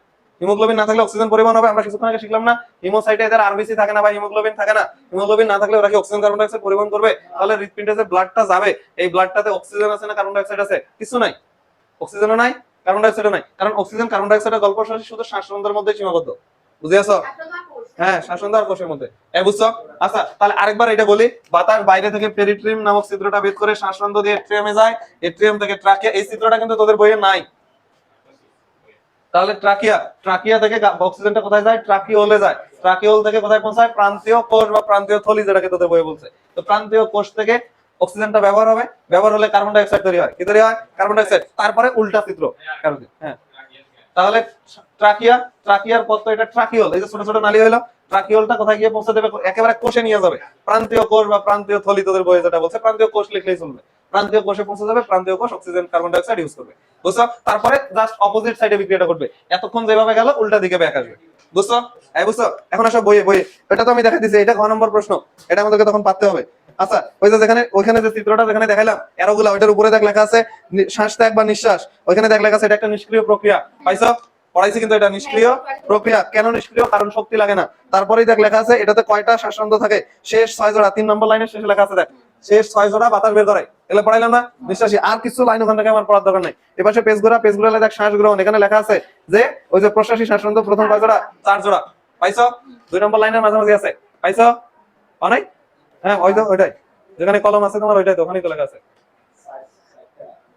হিমোগ্লোবিন না থাকলে অক্সিজেন পরিবহন হবে? আমরা কিছুক্ষণ আগে শিখলাম না, হিমোসাইটে এদের আরবিসি থাকে না বা হিমোগ্লোবিন থাকে না। হিমোগ্লোবিন না থাকলে ওরা কি অক্সিজেন কার্বন ডাই অক্সাইড পরিবহন করবে? তাহলে হৃদপিণ্ডে যে ব্লাডটা যাবে, এই ব্লাডটাতে অক্সিজেন আছে না কার্বন ডাই অক্সাইড আছে? কিছু নাই, অক্সিজেনও নাই, কার্বন ডাই অক্সাইডও নাই। কারণ অক্সিজেন কার্বন ডাই অক্সাইডের গল্প শুধু শ্বাসরন্ধ্রের মধ্যে সীমাবদ্ধ। বুঝে আছো? হ্যাঁ, শ্বাসরন্ধ্র আর কোষের মধ্যে। বুঝছো? আচ্ছা, তাহলে আরেকবার এটা বলি, বাতাস বাইরে থেকে পেরিট্রিয়াম নামক ছিদ্রটা ভেদ করে শ্বাসরন্ধ্র দিয়ে এট্রিয়ামে যায়, এট্রিয়াম থেকে ট্রাকিয়া, এই ছিদ্রটা কিন্তু তোদের বইয়ে নাই। তাহলে ট্রাকিয়া থেকে অক্সিজেনটা কোথায় যায়? ট্রাকিওলে যায়। ট্রাকিওল থেকে কোথায় পৌঁছায়? প্রান্তীয় কোষ বা প্রান্তীয় থলি, যেটাকে তোদের বইয়ে বলছে। তো প্রান্তীয় কোষ থেকে অক্সিজেনটা ব্যবহার হবে, ব্যবহার হলে কার্বন ডাই অক্সাইড তৈরি হয়। কি তৈরি হয়? Carbon die oxide. তারপরে উল্টা চিত্র। হ্যাঁ, তাহলে ট্রাকিয়ার পর তো এটা ট্রাকিওল, এই যে ছোট ছোট নালী হলো, ট্রাকিওলটা কোথায় গিয়ে পৌঁছে দেবে? একেবারে কোষে নিয়ে যাবে। প্রান্তীয় কোষ বা প্রান্তীয় থলি তোদের বইয়ে যেটা বলছে, প্রান্তীয় কোষ লিখলেই চলবে। প্রান্তীয় কোষে পৌঁছে যাবে, প্রান্তীয় কোষ oxygen carbon die oxide use করবে। বুঝছো? তারপরে জাস্ট অপোজিট সাইডে বিক্রিয়াটা ঘটবে, এতক্ষণ যেভাবে গেল উল্টা দিকে ব্যাক আসবে। বুঝছো? বুঝছো? এখন আসো বইয়ে, এটা তো আমি দেখাই দিছি, এটা ঘ নম্বর প্রশ্ন, এটা আমাদেরকে তখন পারতে হবে। আচ্ছা, ওই যে ওইখানে যে চিত্রটা যেখানে দেখাইলাম এরোগুলা, ওইটার উপরে দেখ লেখা আছে শ্বাস ত্যাগ বা নিঃশ্বাস, ওইখানে দেখ লেখা আছে এটা একটা নিষ্ক্রিয় প্রক্রিয়া। পাইছো? পড়াইছি কিন্তু এটা নিষ্ক্রিয় প্রক্রিয়া। কেন নিষ্ক্রিয়? কারণ শক্তি লাগে না। তারপরেই দেখ লেখা আছে এটাতে কয়টা শ্বাসরন্ধ্র থাকে? শেষ 6 জোড়া, 3 নম্বর লাইনের শেষে লেখা আছে, দেখ শেষ 6 জোড়া বাতাস বের করে। এগুলো পড়াইলাম না? নিঃশ্বাসী। আর কিছু লাইন ওখান থেকে আমার পড়ার দরকার নাই। এপাশে পেজগুলো দেখ শ্বাস গ্রহণ, এখানে লেখা আছে যে ওই যে প্রশ্বাসী শ্বাসরন্ধ্র প্রথম কয় জোড়া? 4 জোড়া। পাইছো? 2 নম্বর লাইনের মাঝামাঝি আছে। পাইছো? অনেক। হ্যাঁ, ওই তো ওইটাই, যেখানে কলম আছে তোমার ওইটাই তো, ওখানেই তো লেখা আছে।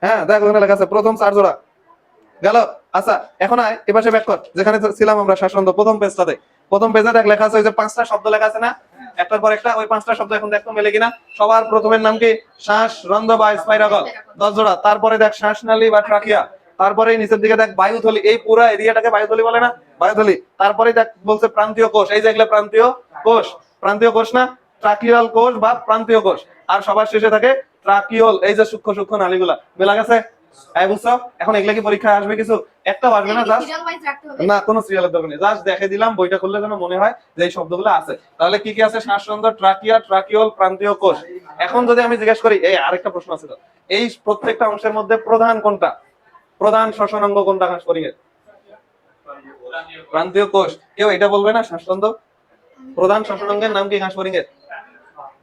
হ্যাঁ দেখ, ওখানে লেখা আছে প্রথম 4 জোড়া গেল। আচ্ছা, এখন আয় এপাশে ব্যাক কর, যেখানে ছিলাম আমরা শ্বাসরন্ধ্র প্রথম পেজটাতে। প্রথম পেজে দেখ লেখা আছে ওই যে 5টা শব্দ লেখা আছে না, একটার পর একটা, ওই 5টা শব্দ এখন দেখো মেলে কিনা। সবার প্রথমের নাম কি? শ্বাস রন্ধ্র বা স্পাইরাগল, 10 জোড়া। তারপরে দেখ শ্বাসনালী বা ট্রাকিয়া, তারপরে নিচের দিকে দেখ বায়ুথলি, এই পুরো এরিয়াটাকে বায়ুথলি বলে না? বায়ুথলি। তারপরে দেখ বলছে প্রান্তীয় কোষ, এই যে এগুলা প্রান্তীয় কোষ, প্রান্তীয় কোষ না, ট্রাকিয়াল কোষ বা প্রান্তীয় কোষ। আর সবার শেষে থাকে ট্রাকিওল, এই যে সূক্ষ্ম সূক্ষ্ম নালীগুলা। মেলা গেছে? বুঝছো? এখন এগুলা কি পরীক্ষায় আসবে কিছু? একটা আসবে না, জাস্ট না, কোনো সিরিয়ালের দরকার নেই, জাস্ট দেখে দিলাম, বইটা খুললে যেন মনে হয় যে এই শব্দগুলো আছে। তাহলে কি কি আছে? শ্বাসরন্ধ্র, ট্রাকিয়া, ট্রাকিওল, প্রান্তীয় কোষ। এখন যদি আমি জিজ্ঞেস করি, এই আরেকটা প্রশ্ন আছে তো, এই প্রত্যেকটা অংশের মধ্যে প্রধান কোনটা? প্রধান শ্বসনাঙ্গ কোনটা হাঁসফড়িংয়ের? প্রান্তীয় কোষ। কেউ এটা বলবে না? শ্বাসরন্ধ্র প্রধান শ্বসনাঙ্গের নাম কি হাঁসফড়িংয়ের?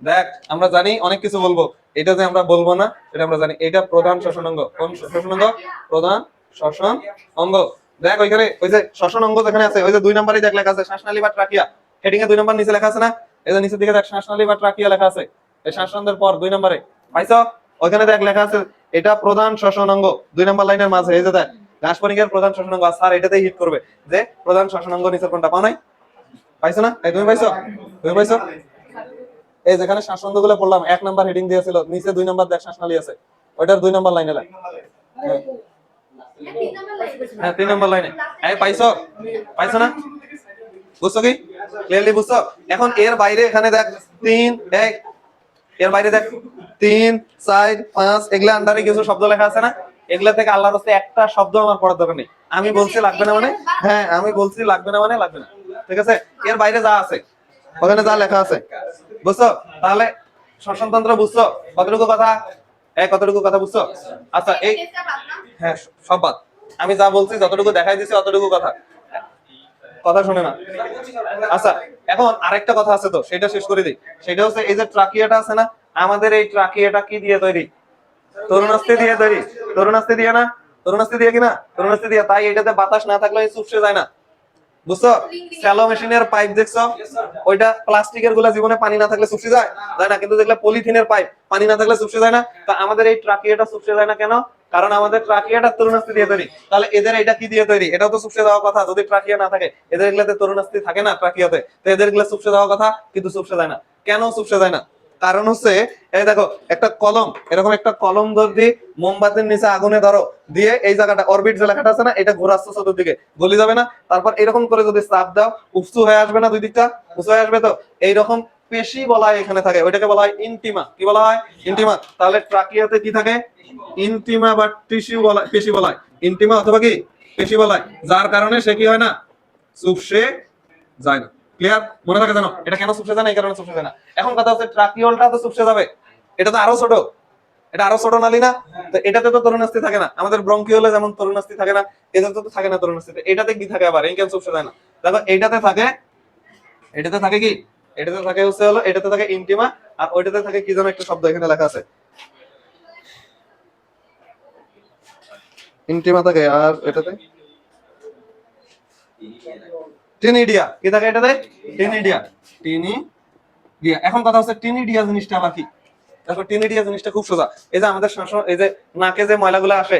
দেখ, আমরা জানি অনেক কিছু বলবো, এটা যে আমরা বলবো না এটা আমরা জানি। এটা প্রধান শ্বসন অঙ্গ। কোন শ্বসন অঙ্গ? প্রধান শ্বসন অঙ্গ। দেখ ওইখানে ওই যে শ্বসন অঙ্গ যেখানে আছে, ওই যে 2 নম্বরই দেখ লেখা আছে শ্বাসনালী বা ট্রাকিয়া, হেডিং এ 2 নম্বর নিচে লেখা আছে না? এই যে নিচের দিকে দেখ শ্বাসনালী বা ট্রাকিয়া লেখা আছে, এই শ্বাসরন্ধ্রের পর 2 নম্বরে। পাইছো? ওইখানে দেখ লেখা আছে এটা প্রধান শ্বসন অঙ্গ, 2 নম্বর লাইনের মাঝে। এই যে দেখ হাঁসফড়িংয়ের প্রধান শ্বসন অঙ্গ, স্যার এটাতেই হিট করবে যে প্রধান শ্বসন অঙ্গ নিচের কোনটা? পাও নাই? পাইছো না? তুমি পাইছো? তুমি পাইছো? এই যেখানে শ্বাসবন্ধ গুলো পড়লাম 1 নাম্বার হেডিং দিয়েছিল, নিচে 2 নাম্বার দেখ শ্বাসনালী আছে, ওইটার 2 নাম্বার লাইনে লাগ। হ্যাঁ 3 নাম্বার লাইনে। এই পাইছো পাইছো না? বুঝছো কি? ক্লিয়ারলি বুঝছো? এখন এর বাইরে এখানে দেখ 3 1, এর বাইরে দেখ 3 4 5, এগুলা আন্ডারে কিছু শব্দ লেখা আছে না? এগুলা থেকে আল্লাহর রাস্তায় একটা শব্দ আমার পড়ার দরকার নেই। আমি বলছি লাগবে না মানে হ্যাঁ, আমি বলছি লাগবে না মানে লাগবে না, ঠিক আছে? এর বাইরে যা আছে ওখানে যা লেখা আছে, বুঝছো? তাহলে শ্বসনতন্ত্র বুঝছো কতটুকু কথা? কতটুকু কথা বুঝছো? আচ্ছা এই হ্যাঁ সব বাদ, আমি যা বলছি যতটুকু দেখাই দিছি অতটুকু কথা, কথা শুনে না। আচ্ছা এখন আরেকটা কথা আছে তো, সেটা শেষ করে দিই। সেটা হচ্ছে এই যে ট্রাকিয়াটা আছে না, আমাদের এই ট্রাকিয়াটা কি দিয়ে তৈরি? তরুণাস্থি দিয়ে তৈরি। তরুণাস্থি দিয়ে না? তরুণাস্থি দিয়ে কিনা? তরুণাস্থি দিয়ে। তাই এটাতে বাতাস না থাকলে চুপসে যায় না, বুঝছো? স্যালো মেশিনের পাইপ দেখছো, ওইটা প্লাস্টিকের গুলা জীবনে পানি না থাকলে চুপসে যায় যায় না, কিন্তু দেখলে পলিথিনের পাইপ পানি না থাকলে চুপসে যায় না। তা আমাদের এই ট্রাকিয়াটা চুপসে যায় না কেন? কারণ আমাদের ট্রাকিয়াটা তরুণাস্থি দিয়ে তৈরি। তাহলে এদের এটা কি দিয়ে তৈরি? এটাও তো চুপসে যাওয়ার কথা যদি ট্রাকিয়া না থাকে। এদের এগুলাতে তরুণাস্থি থাকে না ট্রাকিয়াতে, তো এদের এগুলা চুপসে যাওয়ার কথা, কিন্তু চুপসে যায় না। কেন চুপসে যায় না? কারণ হচ্ছে এই দেখো একটা কলম, এরকম একটা কলম ধরে মোমবাতির নিচে আগুনে ধরো দিয়ে এই জায়গাটা অরবিট যে লেখাটা আছে না, এটা ঘোরাচ্ছে চতুর্দিকে, গলি যাবে না? তারপর এরকম করে যদি চাপ দাও উঁচু হয়ে আসবে না? দুই দিকটা উঁচু হয়ে আসবে। তো এইরকম পেশি বলা হয় এখানে থাকে, ওইটাকে বলা হয় ইন্টিমা। কি বলা হয়? ইন্টিমা। তাহলে ট্রাকিয়াতে কি থাকে? ইন্টিমা বা টিস্যু বলা, পেশি বলা হয় ইন্টিমা অথবা কি পেশি বলা হয়, যার কারণে সে কি হয় না? চুপসে যায় না। ক্লিয়ার? মনে থাকে জানো এটা কেন চুপসে যায় না? এই কারণে চুপসে যায় না। এখন কথা হচ্ছে ট্রাকিওলটা তো চুপসে যাবে, এটা তো আরো ছোট, এটা আরো ছোট নালী না? তো এটাতে তো তরুণাস্থি থাকে না। আমাদের ব্রঙ্কিওলে যেমন তরুণাস্থি থাকে না, এটাতে তো থাকে না তরুণাস্থি। এটাতে কি থাকে আবার? এই কেন চুপসে যায় না? দেখো এইটাতে থাকে, এটাতে থাকে কি? এটাতে থাকে হচ্ছে হলো, এটাতে থাকে ইন্টিমা, আর ওইটাতে থাকে কি যেন একটা শব্দ এখানে লেখা আছে, ইন্টিমা থাকে, আর এটাতে টিনিডিয়া। কি থাকে এটাতে? টিনিডিয়া। টিনিডিয়া। এখন কথা হচ্ছে টিনিডিয়া জিনিসটা আবার কি? দেখো টিনিডিয়া জিনিসটা খুব সোজা। এই যে আমাদের এই যে নাকে যে ময়লাগুলো আসে,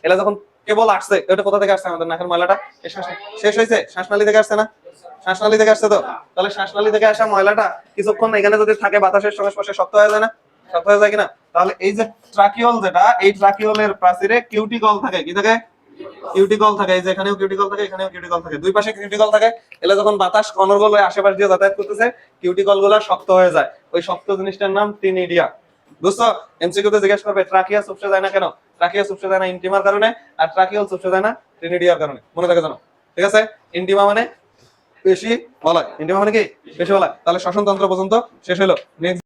এলা যখন কেবল আসছে, এটা কোথা থেকে আসছে? আমাদের নাকের ময়লাটা শেষ হয়েছে শ্বাসনালী থেকে আসছে না? শ্বাসনালী থেকে আসছে। তো তাহলে শ্বাসনালী থেকে আসা ময়লাটা কিছুক্ষণ এখানে যদি থাকে বাতাসের সংস্পর্শে শক্ত হয়ে যায় না? শক্ত হয়ে যায় কিনা? তাহলে এই যে ট্রাকিওল, যেটা এই ট্রাকিওলের প্রাচীরে কিউটিকল থাকে। কি থাকে? কিউটিকল থাকে। এই যে এখানেও কিউটিকল থাকে, এখানেও কিউটিকল থাকে, দুই পাশে কিউটিকল থাকে। এলা যখন বাতাস অনর্গল হয়ে আশেপাশ দিয়ে যাতায়াত করতেছে, কিউটিকল গুলা শক্ত হয়ে যায়। ওই শক্ত জিনিসটার নাম টিনিডিয়া। বুঝছো? এমসিকিউ তে জিজ্ঞেস করবে ট্রাকিয়া চুপসে যায় না কেন? ট্রাকিয়া চুপসে যায় না ইন্টিমার কারণে, আর ট্রাকিওল চুপসে যায় না টিনিডিয়ার কারণে। মনে থাকে জানো? ঠিক আছে? ইন্টিমা মানে পেশি বলা, ইন্টিমা মানে কি? পেশি বলা। তাহলে শ্বসন তন্ত্র পর্যন্ত শেষ হলো। নেক্সট